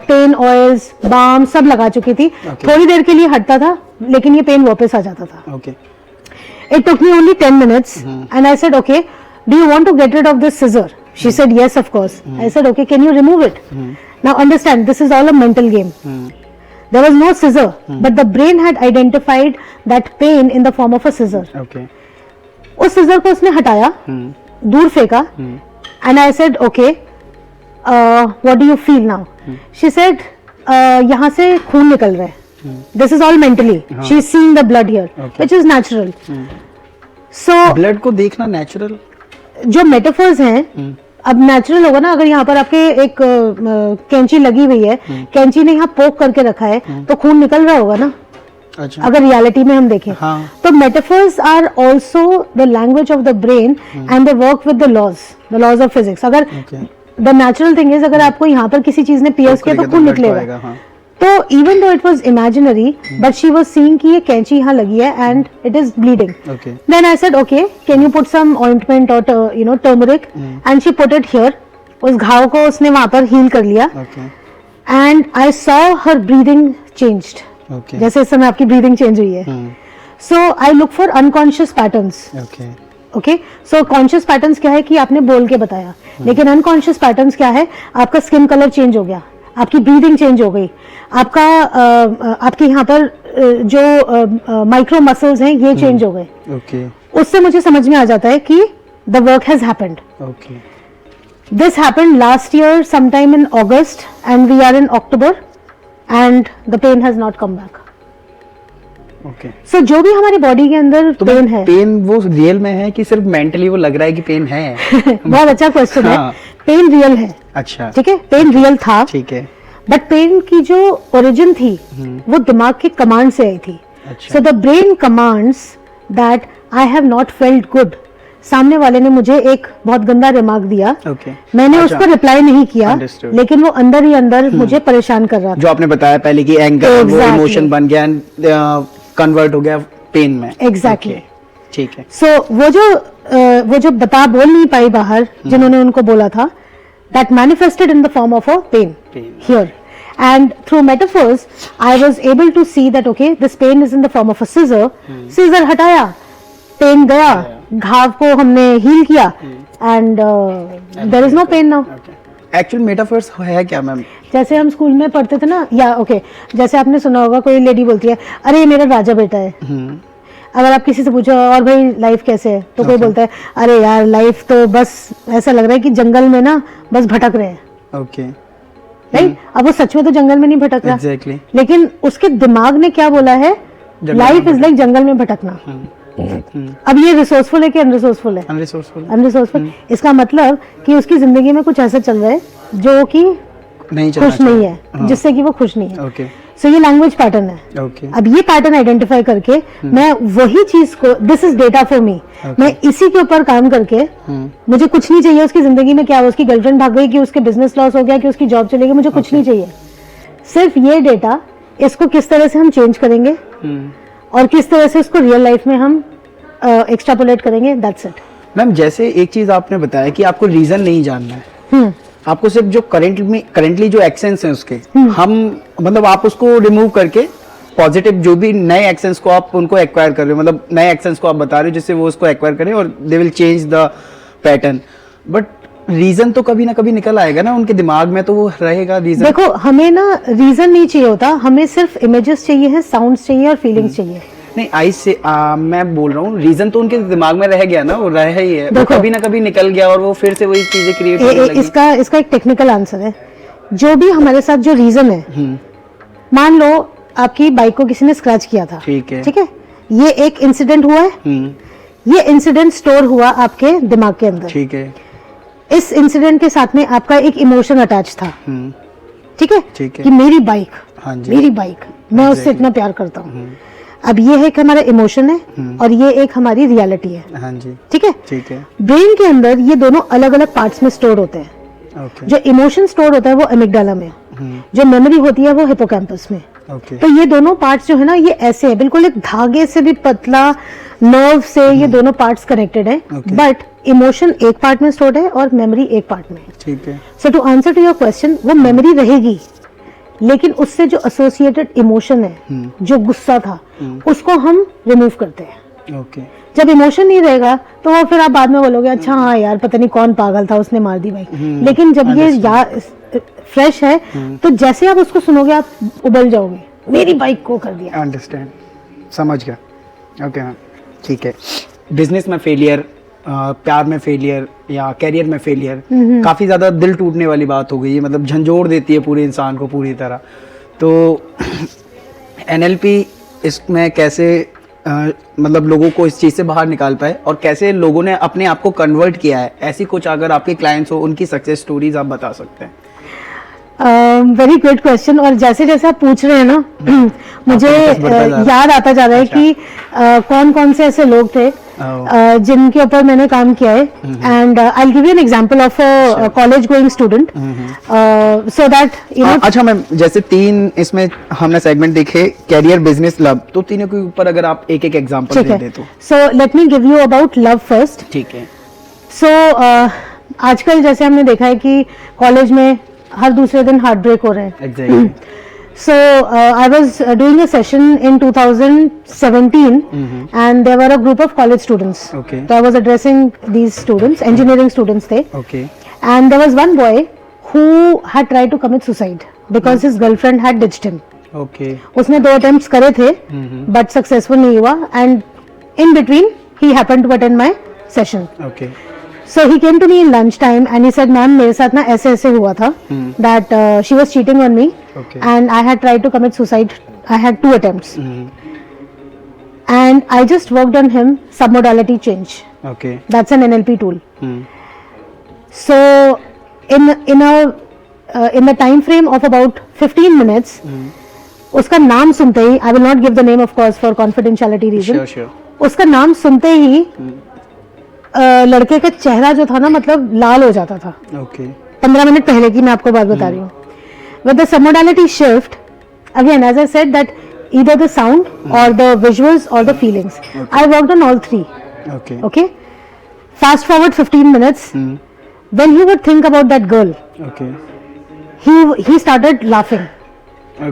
Speaker 1: पेन ऑयल्स, बाम सब लगा चुकी थी. थोड़ी देर के लिए हटता था, लेकिन ये पेन वापस आ जाता था.
Speaker 2: Okay.
Speaker 1: It took me only 10 minutes and I said, okay, do you want to get rid of this scissor? She said, yes, of course. I said, okay, can you remove it? Now understand, this is all a mental game. There was no scissor, but the brain had identified that pain in the form of a scissor.
Speaker 2: Okay.
Speaker 1: उस scissor को उसने हटाया, दूर फेंका, and I said, okay, what do you feel now? She said, यहाँ से खून निकल रहा है. This is all mentally. She is seeing the blood here, which is natural. So
Speaker 2: blood को देखना नेचुरल.
Speaker 1: जो मेटाफर्स हैं, अब नेचुरल होगा ना. अगर यहाँ पर आपके एक कैंची लगी हुई है, कैंची ने यहाँ पोक करके रखा है, तो खून निकल रहा होगा ना.
Speaker 2: अच्छा.
Speaker 1: अगर रियलिटी में हम देखें,
Speaker 2: हाँ.
Speaker 1: तो metaphors are also the language of the brain and they work with the laws of physics. अगर द नेचुरल थिंग इज, अगर आपको यहाँ पर किसी चीज ने पियर्स किया तो खून निकलेगा.
Speaker 2: हाँ.
Speaker 1: तो even though it was imaginary, but she was seeing कि ये कैंची यहाँ लगी है and it is bleeding.
Speaker 2: Okay.
Speaker 1: Then I said, okay, can you put some ointment or you know turmeric, and she put it here. उस घाव को उसने वहां पर हील कर लिया.
Speaker 2: Okay.
Speaker 1: And I saw her breathing changed.
Speaker 2: Okay.
Speaker 1: जैसे इस समय आपकी ब्रीदिंग चेंज हुई है. So I look for unconscious patterns.
Speaker 2: Okay.
Speaker 1: Okay. So conscious patterns क्या है कि आपने बोल के बताया, लेकिन अनकॉन्शियस पैटर्न्स क्या है? आपका स्किन कलर चेंज हो गया, आपकी ब्रीदिंग चेंज हो गई, आपका आपके यहाँ पर जो माइक्रो मसल्स हैं ये चेंज हो गए.
Speaker 2: Okay.
Speaker 1: उससे मुझे समझ में आ जाता है कि the work has happened.
Speaker 2: Okay.
Speaker 1: This happened last year sometime in August and we are in October and the pain has not come back.
Speaker 2: Okay.
Speaker 1: So जो भी हमारी बॉडी के अंदर
Speaker 2: तो
Speaker 1: पेन है,
Speaker 2: पेन वो रियल में है कि सिर्फ मेंटली वो लग रहा है कि पेन है?
Speaker 1: बहुत अच्छा क्वेश्चन है.
Speaker 2: हाँ.
Speaker 1: पेन रियल है.
Speaker 2: अच्छा.
Speaker 1: ठीक है, पेन रियल था.
Speaker 2: ठीक है.
Speaker 1: बट पेन की जो ओरिजिन थी वो दिमाग के कमांड से आई थी.
Speaker 2: अच्छा.
Speaker 1: So the brain commands that I have not felt good. सामने वाले ने मुझे एक बहुत गंदा रिमार्क दिया.
Speaker 2: Okay.
Speaker 1: मैंने
Speaker 2: अच्छा.
Speaker 1: उसको रिप्लाई नहीं किया.
Speaker 2: Understood.
Speaker 1: लेकिन वो अंदर ही अंदर मुझे परेशान कर रहा था.
Speaker 2: जो आपने बताया पहले कि एंगर वो
Speaker 1: Exactly.
Speaker 2: इमोशन बन गया एंड कन्वर्ट हो गया पेन में.
Speaker 1: Exactly.
Speaker 2: Okay. ठीक है.
Speaker 1: सो वो जो बोल नहीं पाई बाहर, जिन्होंने उनको बोला था, that manifested in the form of a pain here. And through metaphors, I was able to see that okay, this pain is in the form of a scissor. Scissor हटाया, पेन गया, घाव को हमने हील किया, and there is no pain now.
Speaker 2: Actual metaphors है क्या ma'am?
Speaker 1: जैसे हम स्कूल में पढ़ते थे ना, या ओके, जैसे आपने सुना होगा कोई लेडी बोलती है, अरे ये मेरा राजा बेटा है. अगर आप किसी से पूछो और भाई लाइफ कैसे है, तो कोई बोलता है, अरे यार लाइफ तो बस ऐसा लग रहा है कि जंगल में ना बस भटक रहे हैं.
Speaker 2: ओके.
Speaker 1: राइट. अब वो सच में तो जंगल में नहीं भटक रहा.
Speaker 2: Exactly.
Speaker 1: लेकिन उसके दिमाग ने क्या बोला है? लाइफ इज लाइक जंगल में भटकना. अब ये रिसोर्सफुल है कि अनरिसोर्सफुल है? अनरिसोर्सफुल. इसका मतलब कि उसकी जिंदगी में कुछ ऐसा चल रहा है जो कि
Speaker 2: नहीं
Speaker 1: खुश नहीं है, जिससे कि वो खुश नहीं है.
Speaker 2: ओके.
Speaker 1: सो ये लैंग्वेज पैटर्न है।
Speaker 2: ओके
Speaker 1: अब ये पैटर्न आइडेंटिफाई करके मैं वही चीज को, this is data for me, मैं इसी के ऊपर काम करके, मुझे कुछ नहीं चाहिए उसकी जिंदगी में, क्या उसकी गर्लफ्रेंड भाग गई, कि उसके बिजनेस लॉस हो गया, कि उसकी जॉब चली गई, मुझे कुछ नहीं चाहिए, सिर्फ ये डेटा, इसको किस तरह से हम चेंज करेंगे और किस तरह से इसको रियल लाइफ में हम एक्सट्रापोलेट करेंगे, दैट्स इट।
Speaker 2: मैम जैसे एक चीज आपने बताया कि आपको रीजन नहीं जानना है, आपको सिर्फ जो करंटली जो एक्शंस हैं उसके, हम मतलब आप उसको रिमूव करके पॉजिटिव जो भी नए एक्शंस को आप उनको एक्वायर कर रहे हो, मतलब नए एक्शंस को आप बता रहे हो जिससे वो उसको एक्वायर करें और they will change the pattern, but reason तो कभी ना कभी निकल आएगा ना उनके दिमाग में, तो वो रहेगा रीजन।
Speaker 1: देखो हमें ना रीजन नहीं चाहिए होता, हमें सिर्फ इमेजेस चाहिए है, साउंड्स चाहिए और फीलिंग्स चाहिए।
Speaker 2: नहीं आई से मैं बोल रहा हूँ रीजन तो उनके दिमाग में रह गया ना, वो रह ही है, वो कभी ना कभी निकल गया और वो फिर से वही चीजें क्रिएट करने लगी।
Speaker 1: इसका एक टेक्निकल आंसर है, जो भी हमारे साथ जो रीजन है, मान लो आपकी बाइक को किसी ने स्क्रैच किया था, ठीक है, ये एक इंसिडेंट हुआ है, ये इंसिडेंट स्टोर हुआ आपके दिमाग के अंदर,
Speaker 2: ठीक है,
Speaker 1: इस इंसिडेंट के साथ में आपका एक इमोशन अटैच था, ठीक है, कि मेरी बाइक,
Speaker 2: हाँ जी,
Speaker 1: मेरी बाइक, मैं उससे इतना प्यार करता हूँ। अब ये एक हमारा इमोशन है और ये एक हमारी रियलिटी है,
Speaker 2: हाँ जी,
Speaker 1: ठीक है,
Speaker 2: ठीक है।
Speaker 1: ब्रेन के अंदर ये दोनों अलग अलग पार्ट्स में स्टोर होते हैं। जो इमोशन स्टोर होता है वो अमिगडाला में, जो मेमोरी होती है वो हिपोकैम्पस में। तो ये दोनों पार्ट्स जो है ना, ये ऐसे है, बिल्कुल एक धागे से भी पतला नर्व से ये दोनों पार्ट्स कनेक्टेड है, बट इमोशन एक पार्ट में स्टोर्ड है और मेमोरी एक पार्ट में, ठीक है। So to answer to your question, वो मेमोरी रहेगी, लेकिन उससे जो एसोसिएटेड इमोशन है, जो गुस्सा था, उसको हम रिमूव करते हैं। जब इमोशन नहीं रहेगा तो वो फिर आप बाद में बोलोगे अच्छा हाँ यार पता नहीं कौन पागल था उसने मार दी बाइक, लेकिन जब ये फ्रेश है तो जैसे आप उसको सुनोगे आप उबल जाओगे, मेरी बाइक को कर दिया।
Speaker 2: अंडरस्टैंड, समझ गया। ओके मैम, ठीक है। बिजनेस में फेलियर, प्यार में फेलियर या कैरियर में फेलियर काफी ज्यादा दिल टूटने वाली बात हो गई है, मतलब झंझोड़ देती है पूरे इंसान को पूरी तरह। तो एनएलपी इसमें कैसे मतलब लोगों को इस चीज से बाहर निकाल पाए और कैसे लोगों ने अपने आप को कन्वर्ट किया है, ऐसी कुछ अगर आपके क्लाइंट्स हो उनकी सक्सेस स्टोरीज आप बता सकते हैं।
Speaker 1: Very good question. और जैसे जैसे आप पूछ रहे हैं ना मुझे याद आता जा रहा है कि कौन कौन से ऐसे लोग थे जिनके ऊपर मैंने काम किया है। And I will give you an example of a college going student so that you no.
Speaker 2: अच्छा मैम, जैसे 3 इसमें हमने सेगमेंट देखे, कैरियर, बिजनेस, लव, तो तीनों के ऊपर अगर आप एक एक एग्जांपल दे दे तो।
Speaker 1: So let me give you about love first.
Speaker 2: ठीक है।
Speaker 1: सो आजकल जैसे हमने देखा है कि कॉलेज में हर दूसरे दिन हार्ट ब्रेक हो रहे हैं।
Speaker 2: Exactly.
Speaker 1: So I was doing a session in 2017 and there were a group of college students.
Speaker 2: Okay.
Speaker 1: So I was addressing these students, engineering students थे.
Speaker 2: Okay.
Speaker 1: And there was one boy who had tried to commit suicide because his girlfriend had ditched him.
Speaker 2: Okay.
Speaker 1: उसने 2 attempts करे थे but successful नहीं हुआ, and in between he happened to attend my session.
Speaker 2: Okay.
Speaker 1: So he came to me in lunch time and he said, "Ma'am, मेरे साथ ना ऐसे ऐसे हुआ था that she was cheating on me and I had tried to commit suicide. I had 2 attempts and I just worked on him submodality change.
Speaker 2: Okay.
Speaker 1: That's an NLP tool. So in the time frame of about 15 minutes, उसका नाम सुनते ही, I will not give the name of course for confidentiality reason.
Speaker 2: Sure.
Speaker 1: उसका नाम सुनते ही लड़के का चेहरा जो था ना, मतलब लाल हो जाता था।
Speaker 2: Okay.
Speaker 1: 15 मिनट पहले की मैं आपको बात बता रही हूँ। With the submodality shift, again as I said that either the sound or the visuals or the feelings. I worked on all 3. Okay. Fast forward 15 minutes. When he would think about that girl, he started laughing.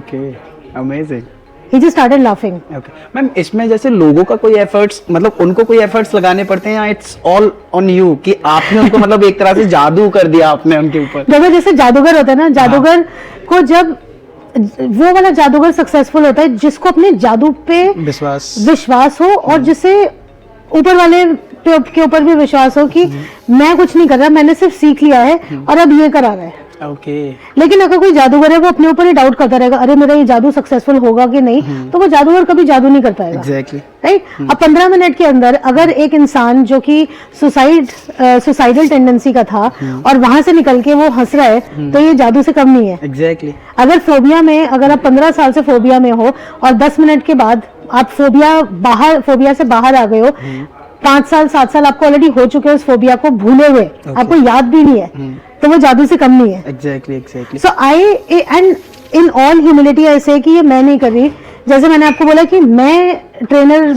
Speaker 2: Okay. Amazing.
Speaker 1: He just started laughing.
Speaker 2: Okay. Ma'am इसमें जैसे लोगों का कोई efforts, मतलब उनको कोई efforts लगाने पड़ते हैं या इट्स ऑल ऑन यू कि आपने उनको मतलब एक तरह से जादू कर दिया आपने उनके ऊपर?
Speaker 1: देखो जैसे जादूगर होता है ना, जादूगर को जब वो वाला जादूगर सक्सेसफुल होता है जिसको अपने जादू पे विश्वास हो और जिसे ऊपर वाले पे के ऊपर भी विश्वास हो कि मैं कुछ नहीं कर रहा, मैंने सिर्फ सीख लिया है और अब ये करा रहा है।
Speaker 2: ओके।
Speaker 1: लेकिन अगर कोई जादूगर है वो अपने ऊपर ही डाउट करता रहेगा, अरे मेरा ये जादू सक्सेसफुल होगा कि नहीं, तो वो जादूगर कभी जादू नहीं कर पाएगा।
Speaker 2: एग्जैक्टली।
Speaker 1: राइट। अब 15 मिनट के अंदर अगर एक इंसान जो कि सुसाइडल टेंडेंसी का था और वहां से निकल के वो हंस रहा है, तो ये जादू से कम नहीं है।
Speaker 2: एग्जैक्टली।
Speaker 1: अगर फोबिया में, अगर आप 15 साल से फोबिया में हो और 10 मिनट के बाद आप फोबिया से बाहर आ गए हो, 5 साल 7 साल आपको ऑलरेडी हो चुके हो उस फोबिया को भूले हुए, आपको याद भी नहीं है, तो वो जादू से कम नहीं है।
Speaker 2: Exactly.
Speaker 1: So I and in all humility I say कि ये मैं नहीं कर रही। जैसे मैंने आपको बोला कि मैं ट्रेनर,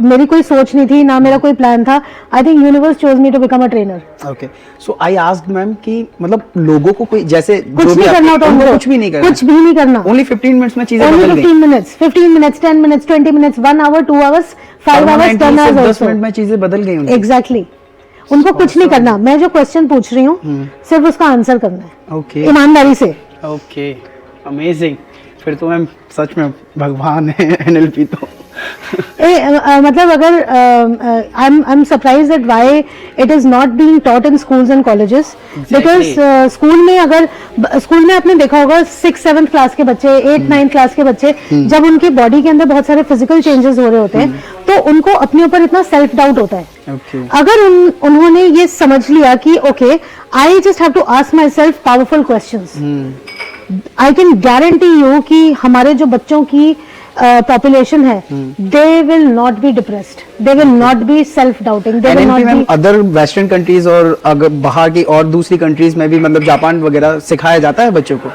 Speaker 1: मेरी कोई सोच नहीं थी, ना मेरा कोई प्लान था। I think universe chose me to become a trainer.
Speaker 2: Okay. So I asked ma'am कि मतलब लोगों को कोई जैसे
Speaker 1: कुछ नहीं करना होता उनको,
Speaker 2: कुछ भी नहीं करना,
Speaker 1: कुछ भी नहीं करना।
Speaker 2: ओनली 15 मिनट्स में चीजें बदल गई।
Speaker 1: 15 minutes 10 minutes 20 minutes 1 hour 2 hours 5 hours 10 hours
Speaker 2: 10 minute में चीजें बदल गई उनकी।
Speaker 1: एग्जैक्टली। उनको कुछ नहीं करना, मैं जो क्वेश्चन पूछ रही हूँ सिर्फ उसका आंसर करना है।
Speaker 2: ओके।
Speaker 1: ईमानदारी से।
Speaker 2: ओके। अमेजिंग। फिर तो मैम सच में भगवान है एनएलपी तो।
Speaker 1: मतलब अगर I am surprise that why it is not being taught in schools and colleges, because school में आपने देखा होगा 6-7 क्लास के बच्चे, 8-9 क्लास के बच्चे, जब उनके बॉडी के अंदर बहुत सारे फिजिकल चेंजेस हो रहे होते हैं, तो उनको अपने ऊपर इतना सेल्फ डाउट होता है।
Speaker 2: Okay.
Speaker 1: अगर उन्होंने ये समझ लिया कि okay, I just have to ask myself powerful questions, I can guarantee you कि हमारे जो बच्चों की पॉपुलेशन है, they will not be depressed, they will not be self doubting, they will not be.
Speaker 2: Other western countries और अगर बाहर की और दूसरी कंट्रीज में भी, मतलब जापान वगैरह सिखाया जाता है बच्चों को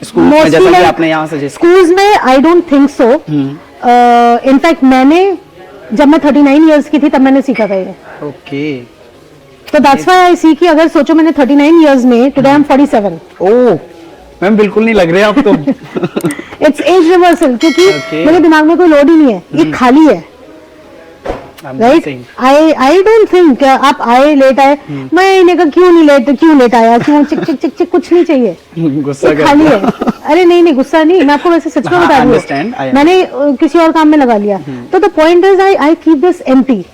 Speaker 2: स्कूल में, जैसा कि आपने यहाँ सजेस्ट।
Speaker 1: स्कूल्स में I don't think so. In fact मैंने जब मैं 39 इयर्स की थी तब मैंने सीखा था ये।
Speaker 2: ओके।
Speaker 1: तो दैट्स व्हाई आई सी कि अगर सोचो मैंने 39 इयर्स में, today I am 47।
Speaker 2: Oh ma'am बिल्कुल नहीं लग रहे आप तो।
Speaker 1: इट्स एज रिवर्सल, क्योंकि मेरे दिमाग में कोई लोड ही नहीं है, ये खाली है। राइट। आई डोंट थिंक आप आए लेट आए, मैं इन्हें का क्यों लेट आया, क्यों चिक चिक चिक चिक, कुछ नहीं चाहिए,
Speaker 2: गुस्सा
Speaker 1: खाली है। अरे नहीं गुस्सा नहीं, मैं आपको वैसे सच में बता रही हूँ, मैंने किसी और काम में लगा लिया। तो the point is I keep this empty.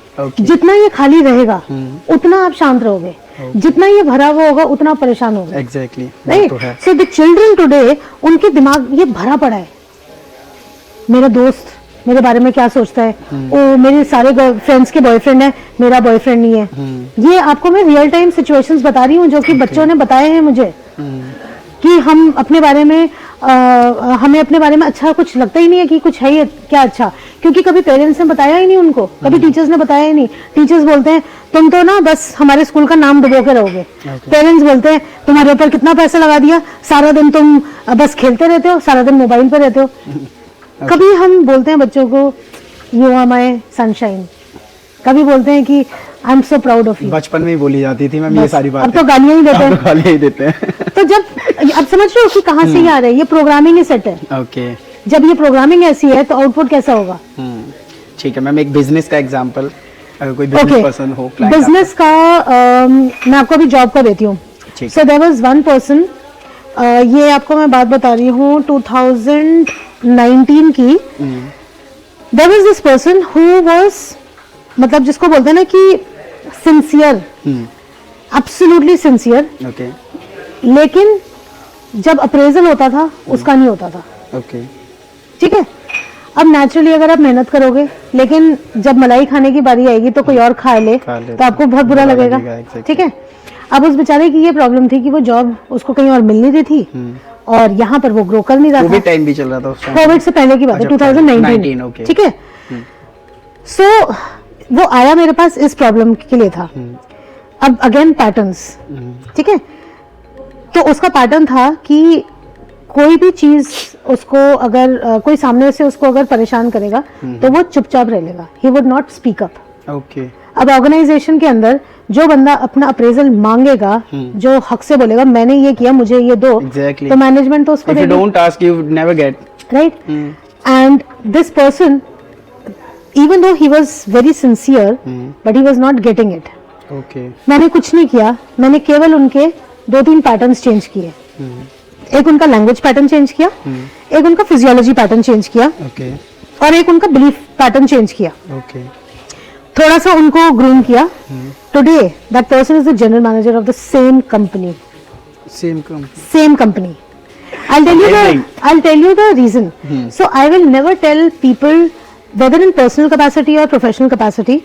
Speaker 1: जितना ये खाली रहेगा उतना आप शांत रहोगे, जितना ये भरा हुआ होगा उतना परेशान होगा।
Speaker 2: Exactly.
Speaker 1: Right. So the children today, उनके दिमाग ये भरा पड़ा है, मेरा दोस्त मेरे बारे में क्या सोचता है, ओ मेरे सारे फ्रेंड्स के बॉयफ्रेंड है, मेरा बॉयफ्रेंड नहीं है। ये आपको मैं रियल टाइम सिचुएशंस बता रही हूँ जो कि बच्चों ने बताए हैं मुझे, कि हम अपने बारे में हमें अपने बारे में अच्छा कुछ लगता ही नहीं है कि कुछ है ये क्या अच्छा, क्योंकि कभी पेरेंट्स ने बताया ही नहीं उनको, कभी टीचर्स ने बताया ही नहीं। टीचर्स बोलते हैं तुम तो ना बस हमारे स्कूल का नाम डुबो के रहोगे। पेरेंट्स बोलते हैं तुम्हारे ऊपर कितना पैसा लगा दिया, सारा दिन तुम बस खेलते रहते हो, सारा दिन मोबाइल पर रहते हो। कभी हम बोलते हैं बच्चों को यू आर माय सनशाइन, कभी बोलते हैं कि I am so proud of you.
Speaker 2: बचपन में ही बोली जाती थी मैम ये सारी बातें।
Speaker 1: अब तो गालियां ही देते हैं।
Speaker 2: गालियां ही देते हैं।
Speaker 1: तो जब अब समझ रहे हो कि कहाँ से ये आ रहा है, ये प्रोग्रामिंग ही सेट है।
Speaker 2: ओके।
Speaker 1: जब ये प्रोग्रामिंग ऐसी है तो आउटपुट कैसा होगा।
Speaker 2: ठीक है मैम, एक बिजनेस का एग्जांपल, अगर कोई बिजनेस पर्सन हो,
Speaker 1: बिजनेस का मैं आपको अभी जॉब का देती हूँ। So there was one person, ये आपको मैं बात बता रही हूँ 2019 की। There was this person who was, मतलब जिसको बोलते हैं ना कि सिंसियर, एब्सोल्युटली सिंसियर।
Speaker 2: ओके।
Speaker 1: लेकिन जब अप्रेजल होता था उसका नहीं होता था।
Speaker 2: ओके।
Speaker 1: ठीक है। अब नेचुरली अगर आप मेहनत करोगे, लेकिन जब मलाई खाने की बारी आएगी तो कोई और खा ले तो आपको बहुत बुरा लगेगा। ठीक है। अब उस बेचारे की ये प्रॉब्लम थी कि वो जॉब उसको कहीं और मिल नहीं रही थी और यहाँ पर वो ग्रो कर नहीं रहा था।
Speaker 2: कोविड टाइम भी चल रहा था उस टाइम।
Speaker 1: कोविड से पहले की बात है, 2019। ठीक है। सो वो आया मेरे पास इस प्रॉब्लम के लिए था। अब अगेन पैटर्न्स। ठीक है। तो उसका पैटर्न था कि कोई भी चीज उसको अगर कोई सामने से उसको अगर परेशान करेगा तो वो चुपचाप रह लेगा, he would not speak up.
Speaker 2: Okay.
Speaker 1: अब ऑर्गेनाइजेशन के अंदर जो बंदा अपना अप्रेजल मांगेगा, जो हक से बोलेगा मैंने ये किया मुझे ये दो,
Speaker 2: exactly.
Speaker 1: तो मैनेजमेंट तो उसको
Speaker 2: देगी। If you don't ask, you never get.
Speaker 1: Right? And this person, even though he was very sincere, but he was not getting it.
Speaker 2: Okay.
Speaker 1: मैंने कुछ नहीं किया, मैंने केवल उनके 2-3 पैटर्न्स चेंज किए। एक उनका लैंग्वेज पैटर्न चेंज किया, एक उनका फिजियोलॉजी पैटर्न चेंज किया,
Speaker 2: okay.
Speaker 1: और एक उनका बिलीफ पैटर्न चेंज किया।
Speaker 2: okay.
Speaker 1: थोड़ा सा उनको ग्रूम किया. Today that person is the general manager of the same company. Same company. I'll tell you the reason. So I will never tell people whether in personal capacity or professional capacity.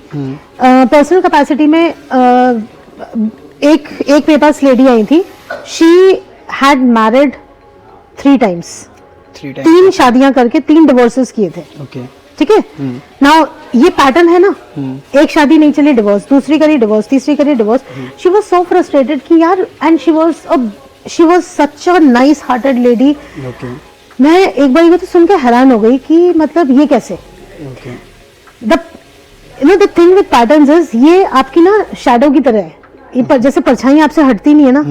Speaker 1: Personal capacity में एक मेरे पास lady आई थी. She had married 3 times. 3 शादियां करके 3 divorces किए थे. ठीक है. नाउ ये पैटर्न है ना. एक शादी नहीं चली, डिवोर्स, दूसरी करी डिवोर्स, तीसरी करी divorce. She was so frustrated कि यार, and she was such a nice hearted lady. मैं एक बार ये तो सुन के हैरान हो गई कि मतलब ये कैसे. The thing with patterns is ये आपकी ना शैडो की तरह है. ये जैसे परछाई आपसे हटती नहीं है ना,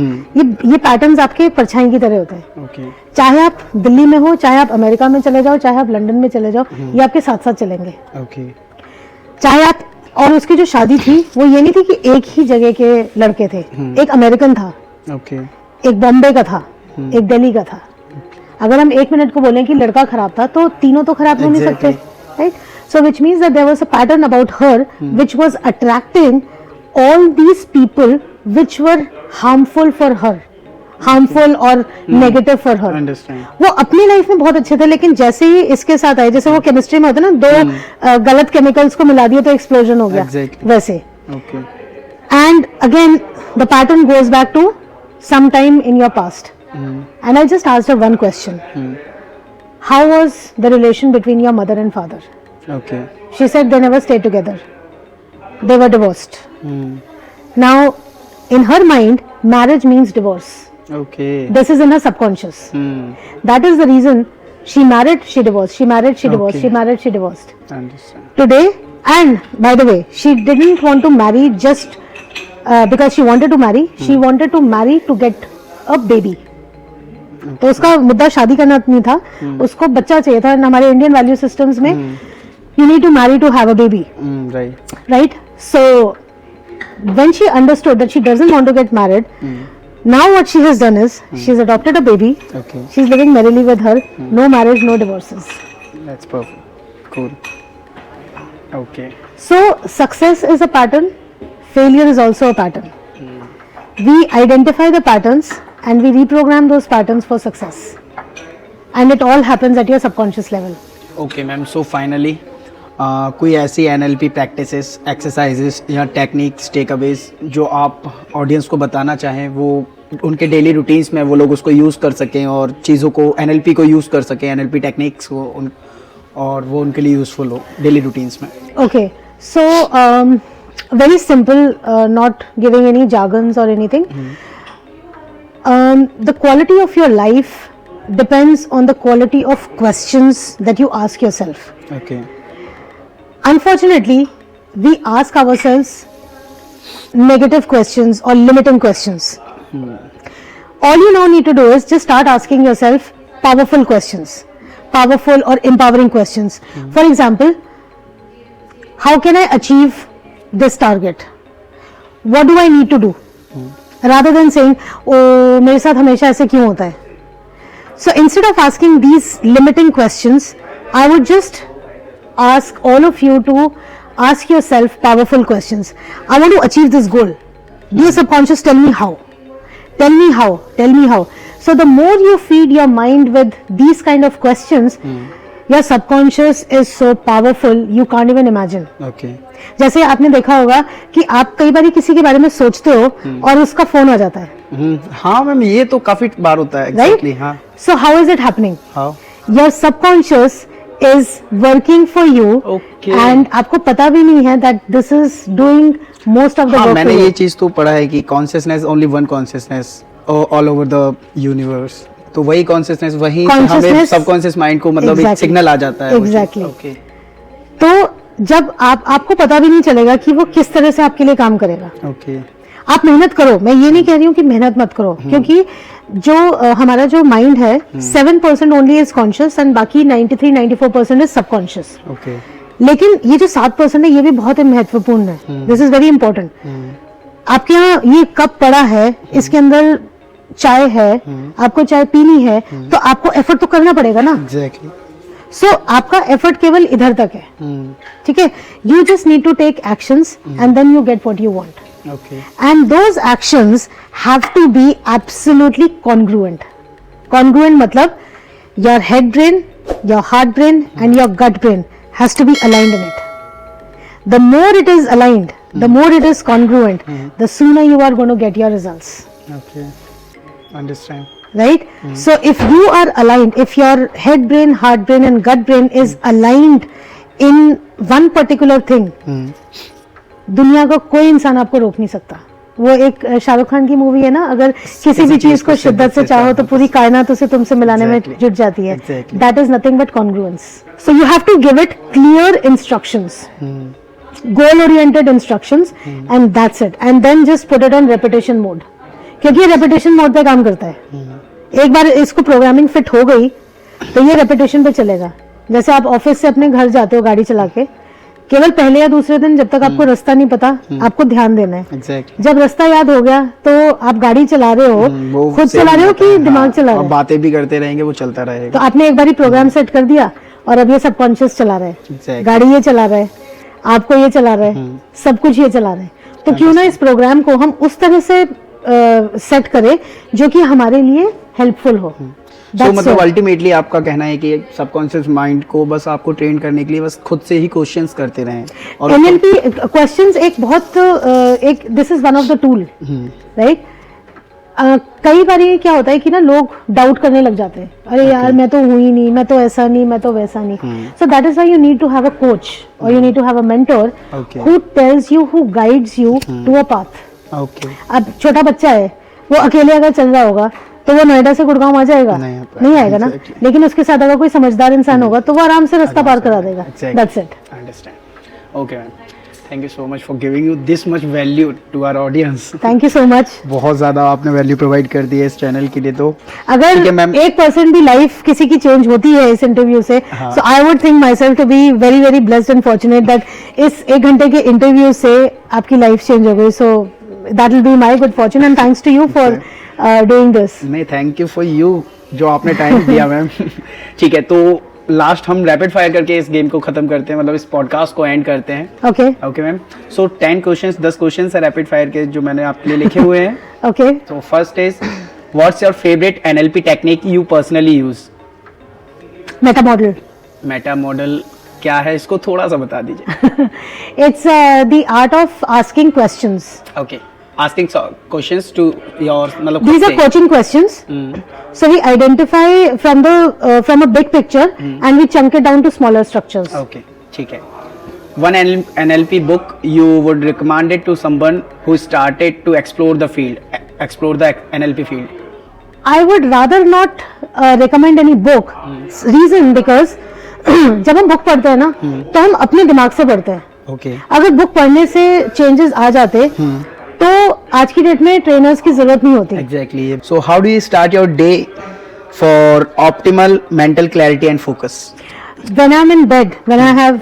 Speaker 1: ये पैटर्न्स आपके परछाई की तरह होते हैं. चाहे आप दिल्ली में हो, चाहे आप अमेरिका में चले जाओ, चाहे आप लंदन में चले जाओ, ये आपके साथ साथ चलेंगे. चाहे आप, और उसकी जो शादी थी वो ये नहीं थी कि एक ही जगह के लड़के थे. एक अमेरिकन था, एक बॉम्बे का था, एक दिल्ली का था. अगर हम 1 मिनट को बोलें कि लड़का खराब था तो तीनों तो खराब हो नहीं सकते, right? So which means that there was a pattern about her which was attracting all these people which were harmful for her, harmful or negative for her. वो अपनी लाइफ में बहुत अच्छे थे, लेकिन जैसे ही इसके साथ आए, जैसे वो केमिस्ट्री में होता है ना, 2 गलत केमिकल्स को मिला दिए तो एक्सप्लोजन हो गया, वैसे. And again the pattern goes back to some time in your past. And I just asked her one question. How was the relation between your mother and father? She said they never stayed together. They were divorced. Now in her mind marriage means divorce. This is in her subconscious. That is the reason she married, she divorced, she married, she divorced, she married, she divorced. Today, and by the way, she didn't want to marry just because she wanted to marry. She wanted to marry to get a baby. तो उसका मुद्दा शादी करना नहीं था, उसको बच्चा चाहिए था. हमारे इंडियन वैल्यू सिस्टम्स में you need to marry to have a baby. Right? So when she understood that she doesn't want to get married, now what she has done is she's adopted a baby. She's living merrily with her. No marriage, no divorces.
Speaker 2: That's perfect. Cool.
Speaker 1: So success is a pattern, failure is also a pattern. We identify the patterns and we reprogram those patterns for success, and it all happens at your subconscious level.
Speaker 2: Okay ma'am, so finally कोई ऐसी NLP practices, exercises या techniques, takeaways जो आप audience को बताना चाहें, वो उनके डेली रूटीन्स में वो लोग उसको यूज़ कर सकें और चीज़ों को, NLP को यूज़ कर सकें, NLP टेक्निक्स को, और वो उनके लिए यूज़फुल हो डेली रूटीन्स में. Okay,
Speaker 1: so very simple, not giving any jargons or anything. The quality of your life depends on the quality of questions that you ask yourself. Unfortunately, we ask ourselves negative questions or limiting questions. All you now need to do is just start asking yourself powerful questions, powerful or empowering questions. For example, how can I achieve this target? What do I need to do? Rather than saying, oh, मेरे साथ हमेशा ऐसे क्यों होता है? So instead of asking these limiting questions, I would just ask all of you to ask yourself powerful questions. I want to achieve this goal. Do your subconscious tell me how? Tell me how? Tell me how? So the more you feed your mind with these kind of questions, your subconscious is so powerful you can't even imagine. जैसे आपने देखा होगा कि आप कई बार किसी के बारे में सोचते हो और उसका फोन आ जाता है.
Speaker 2: हाँ मैम, ये तो काफी बार होता है. Exactly, हाँ.
Speaker 1: So how is it happening?
Speaker 2: How?
Speaker 1: Your subconscious is working for you. And आपको पता भी नहीं है that this is doing most of the work.
Speaker 2: मैंने ये चीज तो पढ़ा है कि consciousness, only one consciousness all over the universe. तो वही consciousness, वही हमें subconscious mind को मतलब एक सिग्नल आ जाता है.
Speaker 1: Exactly. तो जब आपको पता भी नहीं चलेगा कि वो किस तरह से आपके लिए काम करेगा. आप मेहनत करो, मैं ये नहीं कह रही हूँ कि मेहनत मत करो, क्योंकि जो हमारा जो माइंड है 7% ओनली इज कॉन्शियस एंड बाकी 93-94% इज सबकॉन्शियस. लेकिन ये जो 7% है ये भी बहुत महत्वपूर्ण है. This is very important. आपके यहाँ ये कप पड़ा है, इसके अंदर चाय है, आपको चाय पीनी है, तो आपको एफर्ट तो करना पड़ेगा ना. सो आपका एफर्ट केवल इधर तक है, ठीक है. You just need to take actions and then you get what you want.
Speaker 2: Okay.
Speaker 1: And those actions have to be absolutely congruent. Congruent matlab your head brain, your heart brain and your gut brain has to be aligned in it. The more it is aligned, the more it is congruent, the sooner you are going to get your results.
Speaker 2: Okay. Understand.
Speaker 1: Right? So if you are aligned, if your head brain, heart brain and gut brain is aligned in one particular thing, दुनिया का कोई इंसान आपको रोक नहीं सकता. वो एक शाहरुख खान की मूवी है ना, अगर किसी भी चीज को शिद्दत से चाहो तो पूरी कायनात उसे तुमसे मिलाने में जुट जाती है. That is nothing but congruence. So you have to give it clear instructions, goal oriented instructions and that's it. And then just put it on repetition mode, क्योंकि ये रेपिटेशन मोड पे काम करता है. एक बार इसको प्रोग्रामिंग फिट हो गई तो ये रेपिटेशन पे चलेगा. जैसे आप ऑफिस से अपने घर जाते हो गाड़ी चला के, केवल पहले या दूसरे दिन जब तक आपको रास्ता नहीं पता, आपको ध्यान देना है.
Speaker 2: Exactly.
Speaker 1: जब रास्ता याद हो गया तो आप गाड़ी चला रहे हो, खुद चला रहे हो कि दिमाग चला रहे हो.
Speaker 2: बातें भी करते रहेंगे, वो चलता रहेगा.
Speaker 1: तो आपने एक बार प्रोग्राम सेट कर दिया और अब ये सबकॉन्शियस चला रहा है.
Speaker 2: Exactly.
Speaker 1: गाड़ी ये चला रहा है, आपको ये चला रहा है, सब कुछ ये चला रहा है. तो क्यों ना इस प्रोग्राम को हम उस तरह से सेट करें जो कि हमारे लिए हेल्पफुल हो.
Speaker 2: तो मतलब अल्टीमेटली आपका कहना है कि सबकॉन्शियस माइंड को बस आपको ट्रेन करने के लिए बस खुद से ही क्वेश्चंस करते रहें. और
Speaker 1: एनएलपी क्वेश्चंस एक बहुत एक this is one of the tool, right. कई बार ये क्या होता है कि ना लोग डाउट करने लग जाते हैं, अरे यार मैं तो हूँ ही नहीं, मैं तो ऐसा नहीं, मैं तो वैसा नहीं. So that is why you need to have a coach और you need to have a mentor who tells you, who guides you to a path. अब छोटा बच्चा है, वो अकेले अगर चल रहा होगा तो वो नोएडा से गुड़गांव आ जाएगा? नहीं आएगा ना. लेकिन उसके साथ अगर कोई समझदार इंसान होगा तो वो आराम से रास्ता पार करा देगा. That's it.
Speaker 2: Understand. Okay ma'am, thank you so much for giving you this much value to our audience.
Speaker 1: Thank you so much.
Speaker 2: बहुत ज्यादा आपने वैल्यू प्रोवाइड कर दी है इस चैनल के लिए. तो
Speaker 1: अगर 1% भी लाइफ किसी की चेंज होती है इस इंटरव्यू से, so I would think myself to be very very blessed and fortunate that इस 1 घंटे के इंटरव्यू से आपकी लाइफ चेंज हो गई. So that will be my good fortune and thanks to you for doing this.
Speaker 2: नहीं, thank you for you जो आपने टाइम दिया मैम. ठीक है, तो लास्ट हम रैपिड फायर करके इस गेम को खत्म करते हैं, मतलब इस पॉडकास्ट को एंड करते हैं.
Speaker 1: Okay
Speaker 2: okay ma'am. So 10 questions है रैपिड फायर के जो मैंने आपके लिए लिखे हुए हैं.
Speaker 1: ओके.
Speaker 2: तो first is what's your favourite NLP technique you personally use?
Speaker 1: Meta model.
Speaker 2: Meta model क्या है, इसको थोड़ा सा बता दीजिए.
Speaker 1: It's the art of asking questions.
Speaker 2: Okay, asking questions to your मतलब
Speaker 1: these are coaching questions. So we identify from a big picture and we chunk it down to smaller structures.
Speaker 2: Okay, ठीक है. One NLP book you would recommend it to someone who started to explore the NLP field?
Speaker 1: I would rather not recommend any book. Reason because जब हम book पढ़ते हैं ना तो हम अपने दिमाग से पढ़ते हैं.
Speaker 2: Okay.
Speaker 1: अगर बुक पढ़ने से चेंजेस आ जाते तो आज की डेट में ट्रेनर्स की जरूरत नहीं होती.
Speaker 2: Exactly. So how do you start your day for optimal mental clarity and focus?
Speaker 1: When I'm in bed, when I have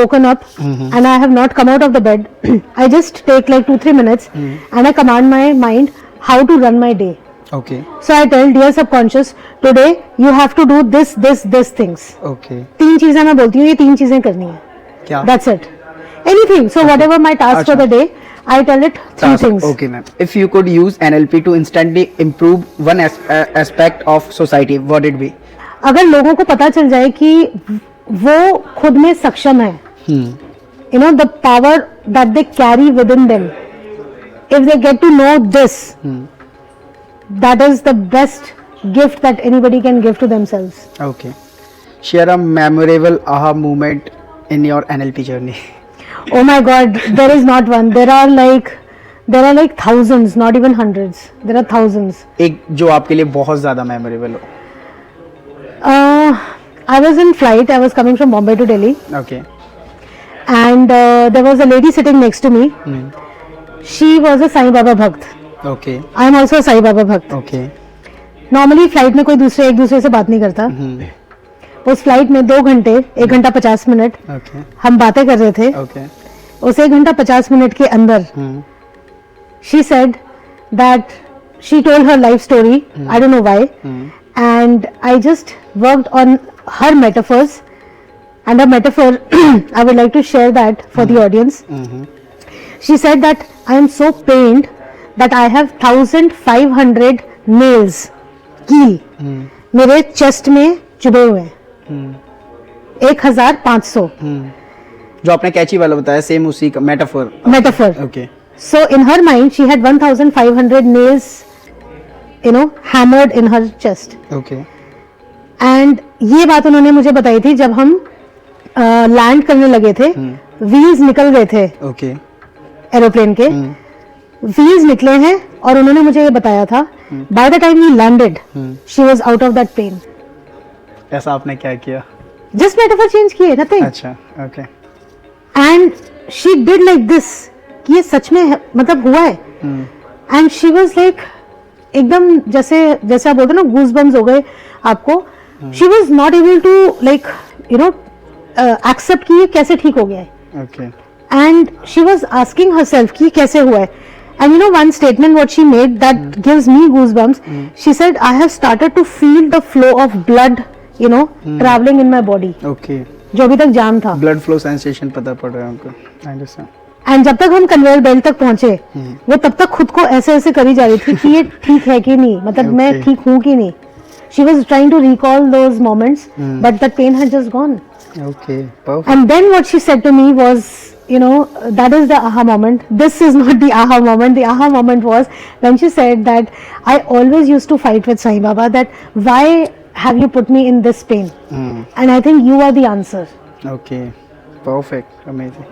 Speaker 1: woken up and I have not come out of the bed, I just take like 2-3 minutes and I command my mind how to run my day.
Speaker 2: Okay.
Speaker 1: So I tell dear subconscious, today you have to do this things.
Speaker 2: Okay.
Speaker 1: 3 चीजें मैं बोलती हूँ, ये 3 चीजें करनी है.
Speaker 2: क्या?
Speaker 1: That's it. Anything. So whatever my task for the day, I tell it 3 things.
Speaker 2: Okay, ma'am. If you could use NLP to instantly improve one aspect of society, what it be?
Speaker 1: अगर लोगों को पता चल जाए कि वो खुद में सक्षम है, the power that they carry within them, if they get to know this, that is the best gift that anybody can give to themselves.
Speaker 2: Okay. Share a memorable aha moment in your NLP journey.
Speaker 1: Oh my God, there is not one. There are like thousands, not even hundreds. There are thousands.
Speaker 2: एक जो आपके लिए बहुत ज़्यादा memorable हो.
Speaker 1: I was in flight. I was coming from Bombay to Delhi.
Speaker 2: Okay.
Speaker 1: And there was a lady sitting next to me. She was a Sai Baba Bhakt.
Speaker 2: Okay.
Speaker 1: I am also a Sai Baba Bhakt.
Speaker 2: Okay.
Speaker 1: Normally flight में कोई एक दूसरे से बात नहीं करता. उस flight में 2 घंटे 1 घंटा 50 मिनट हम बातें कर रहे थे. उस 1 घंटा 50 मिनट के अंदर she said that she told her life story. I don't know why. And I just worked on her metaphors, and a metaphor I would like to share that for the audience. She said that I am so pained that I have 1500 nails, कील मेरे chest में चुभे हुए हैं, 1500.
Speaker 2: जो आपने कैची वाला बताया सेम उसी का metaphor. Okay.
Speaker 1: So in her mind she had 1500 nails, you know, hammered in her chest.
Speaker 2: Okay.
Speaker 1: And ये बात उन्होंने मुझे बताई थी जब हम लैंड करने लगे थे. व्हील्स निकल गए थे
Speaker 2: ओके.
Speaker 1: एरोप्लेन के, व्हील्स निकले हैं और उन्होंने मुझे ये बताया था by the time we landed she was out of that pain.
Speaker 2: ऐसा आपने क्या किया?
Speaker 1: जस्ट मेटाफर चेंज किए, नथिंग.
Speaker 2: अच्छा. Okay.
Speaker 1: And she did like this कि ये सच में मतलब हुआ है. एंड शी वाज लाइक एकदम जैसे जैसे आप बोलते हो ना गूज बम्स हो गए आपको. She was not able to like you know accept कि ये कैसे ठीक हो गया है.
Speaker 2: Okay.
Speaker 1: And she was asking herself कि कैसे हुआ है. And you know one statement what she made that gives me goosebumps. She said I have started to feel the flow of blood, you know, traveling in my body.
Speaker 2: Okay.
Speaker 1: जो अभी तक जाम था.
Speaker 2: Blood flow sensation पता पड़ रहा है हमको. I understand.
Speaker 1: And जब तक हम कन्वेयर बेल्ट तक पहुंचे वो तब तक खुद को ऐसे ऐसे करी जा रही थी कि ये ठीक है कि नहीं, मतलब मैं
Speaker 2: Okay.
Speaker 1: ठीक हूँ कि नहीं. She was trying to recall those moments, but the pain had just gone.
Speaker 2: Okay. Perfect.
Speaker 1: And then what she said to me was, you know, that is the aha moment. This is not the aha moment. The aha moment was when she said that I always used to fight with Sai Baba that why have you put me in this pain? And I think you are the answer.
Speaker 2: Okay. Perfect. Amazing.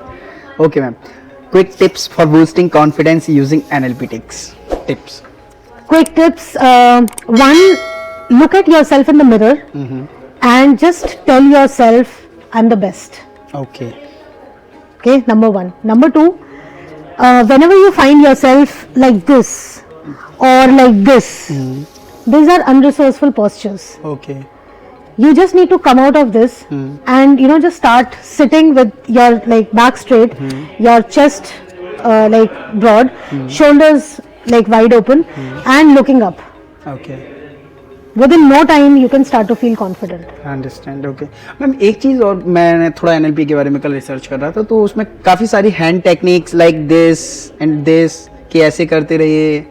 Speaker 2: Okay, ma'am. Quick tips for boosting confidence using NLP tips.
Speaker 1: Quick tips. One, look at yourself in the mirror and just tell yourself, I'm the best.
Speaker 2: Okay.
Speaker 1: Okay, number one. Number two, whenever you find yourself like this or like this, these are unresourceful postures.
Speaker 2: Okay.
Speaker 1: You just need to come out of this and, you know, just start sitting with your like back straight, your chest like broad, shoulders like wide open and looking up.
Speaker 2: Okay.
Speaker 1: Within no time you can start to feel confident.
Speaker 2: Understand. Okay ma'am. एक चीज़ और, मैंने थोड़ा NLP के बारे में कल research कर रहा था तो उसमें काफ़ी सारी hand techniques like this and this कि ऐसे करते रहिए.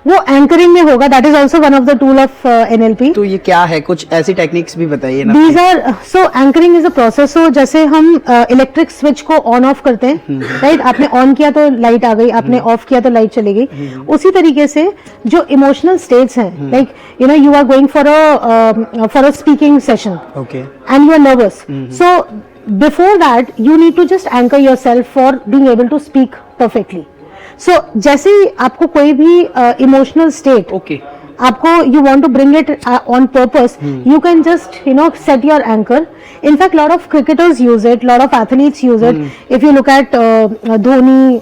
Speaker 1: वो एंकरिंग में होगा. That is also one of the tool of NLP.
Speaker 2: तो ये क्या है, कुछ ऐसी टेक्निक्स भी बताइए ना.
Speaker 1: These are so anchoring is a process. So जैसे हम इलेक्ट्रिक स्विच को ऑन ऑफ करते हैं, राइट? आपने ऑन किया तो लाइट आ गई, आपने ऑफ किया तो लाइट चली गई. उसी तरीके से जो इमोशनल स्टेट्स हैं, like you know you are going for a speaking session
Speaker 2: okay.
Speaker 1: and you are nervous. So before that you need to just anchor yourself for being able to speak perfectly. So जैसे ही आपको कोई भी emotional state
Speaker 2: okay.
Speaker 1: आपको you want to bring it on purpose, you can just, you know, set your anchor. In fact, lot of cricketers use it, lot of athletes use it. If you look at Dhoni,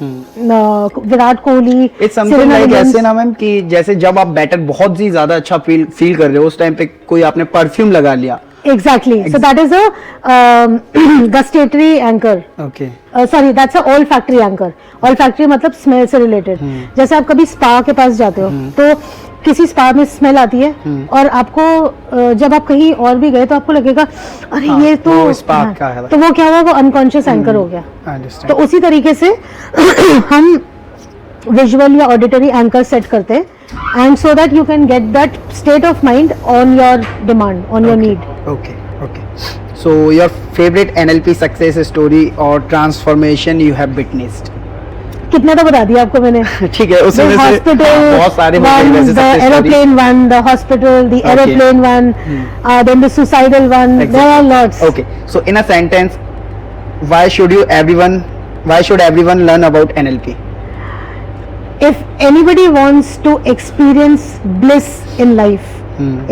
Speaker 1: Virat Kohli,
Speaker 2: it's something
Speaker 1: Serena
Speaker 2: like
Speaker 1: Williams.
Speaker 2: ऐसे ना ma'am कि जैसे जब आप batter बहुत ही ज्यादा अच्छा feel कर रहे हो उस टाइम पे कोई आपने परफ्यूम लगा लिया.
Speaker 1: Exactly. So that is a gustatory anchor.
Speaker 2: Okay.
Speaker 1: Sorry, that's a olfactory anchor. Olfactory मतलब स्मेल से रिलेटेड. जैसे आप कभी स्पा के पास जाते हो तो किसी स्पा में स्मेल आती है और आपको जब आप कहीं और भी गए तो आपको लगेगा अरे ये तो
Speaker 2: वो स्पा का है.
Speaker 1: तो वो क्या हुआ, वो अनकॉन्शियस एंकर हो गया.
Speaker 2: अंडरस्टैंड.
Speaker 1: तो उसी तरीके से हम विजुअल या ऑडिटरी एंकर सेट करते हैं and so that you can get that state of mind on your demand, on your need.
Speaker 2: Okay. Okay. So your favorite NLP success story or transformation you have witnessed?
Speaker 1: कितने तो बता दिया आपको मैंने.
Speaker 2: ठीक है. उसमें
Speaker 1: The
Speaker 2: से
Speaker 1: hospital
Speaker 2: बहुत सारे होते हैं
Speaker 1: one,
Speaker 2: वैसे
Speaker 1: the
Speaker 2: success story.
Speaker 1: aeroplane one, the hospital, the
Speaker 2: Okay.
Speaker 1: aeroplane one, then the suicidal one.
Speaker 2: Exactly.
Speaker 1: There are lots.
Speaker 2: Okay. So in a sentence, why should everyone learn about NLP?
Speaker 1: If anybody wants to experience bliss in life,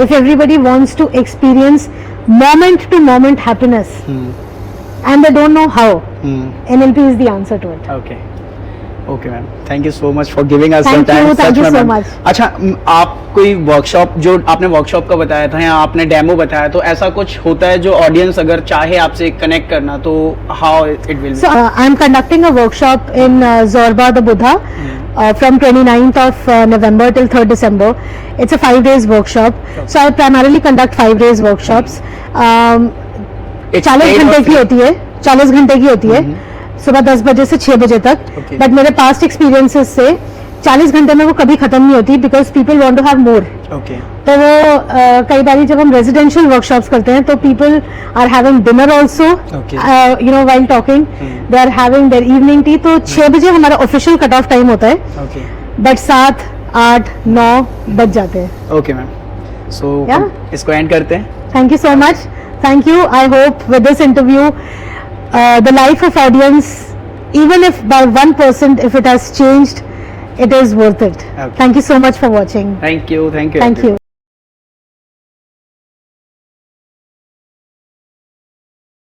Speaker 1: if everybody wants to experience moment to moment happiness, and they don't know how, NLP is the answer to it.
Speaker 2: Okay. Okay ma'am, thank you so much for giving us
Speaker 1: Thank
Speaker 2: time.
Speaker 1: you, thank you so much.
Speaker 2: अच्छा, आप कोई workshop, जो आपने workshop का बताया था या आपने डेमो बताया, तो ऐसा कुछ होता है जो ऑडियंस अगर चाहे आपसे कनेक्ट करना, तो how it will
Speaker 1: So I am conducting a workshop in Zorba the Buddha from 29th of November till 3rd December. It's a 5 days workshop. So I primarily conduct 5 days workshops. 40 घंटे की होती है, 40 घंटे की होती है, सुबह 10 बजे से 6 बजे तक।
Speaker 2: Okay.
Speaker 1: बट मेरे पास्ट एक्सपीरियंसेस से 40 घंटे में वो कभी खत्म नहीं होती, because people want to have more.
Speaker 2: Okay,
Speaker 1: तो वो कई बार जब हम रेजिडेंशियल वर्कशॉप्स करते हैं तो people are having dinner also,
Speaker 2: Okay.
Speaker 1: You know, while talking they are having their evening tea. तो 6 बजे हमारा ऑफिशियल कट ऑफ टाइम होता है,
Speaker 2: ओके,
Speaker 1: बट 7, 8, 9 बज जाते हैं।
Speaker 2: Okay ma'am. So
Speaker 1: Yeah.
Speaker 2: इसको एंड करते हैं।
Speaker 1: Thank you so much. Thank you. I hope with this interview, the life of audience, even if by 1%, if it has changed, it is worth it.
Speaker 2: Okay.
Speaker 1: Thank you so much for watching.
Speaker 2: Thank you, thank you.
Speaker 1: Thank you.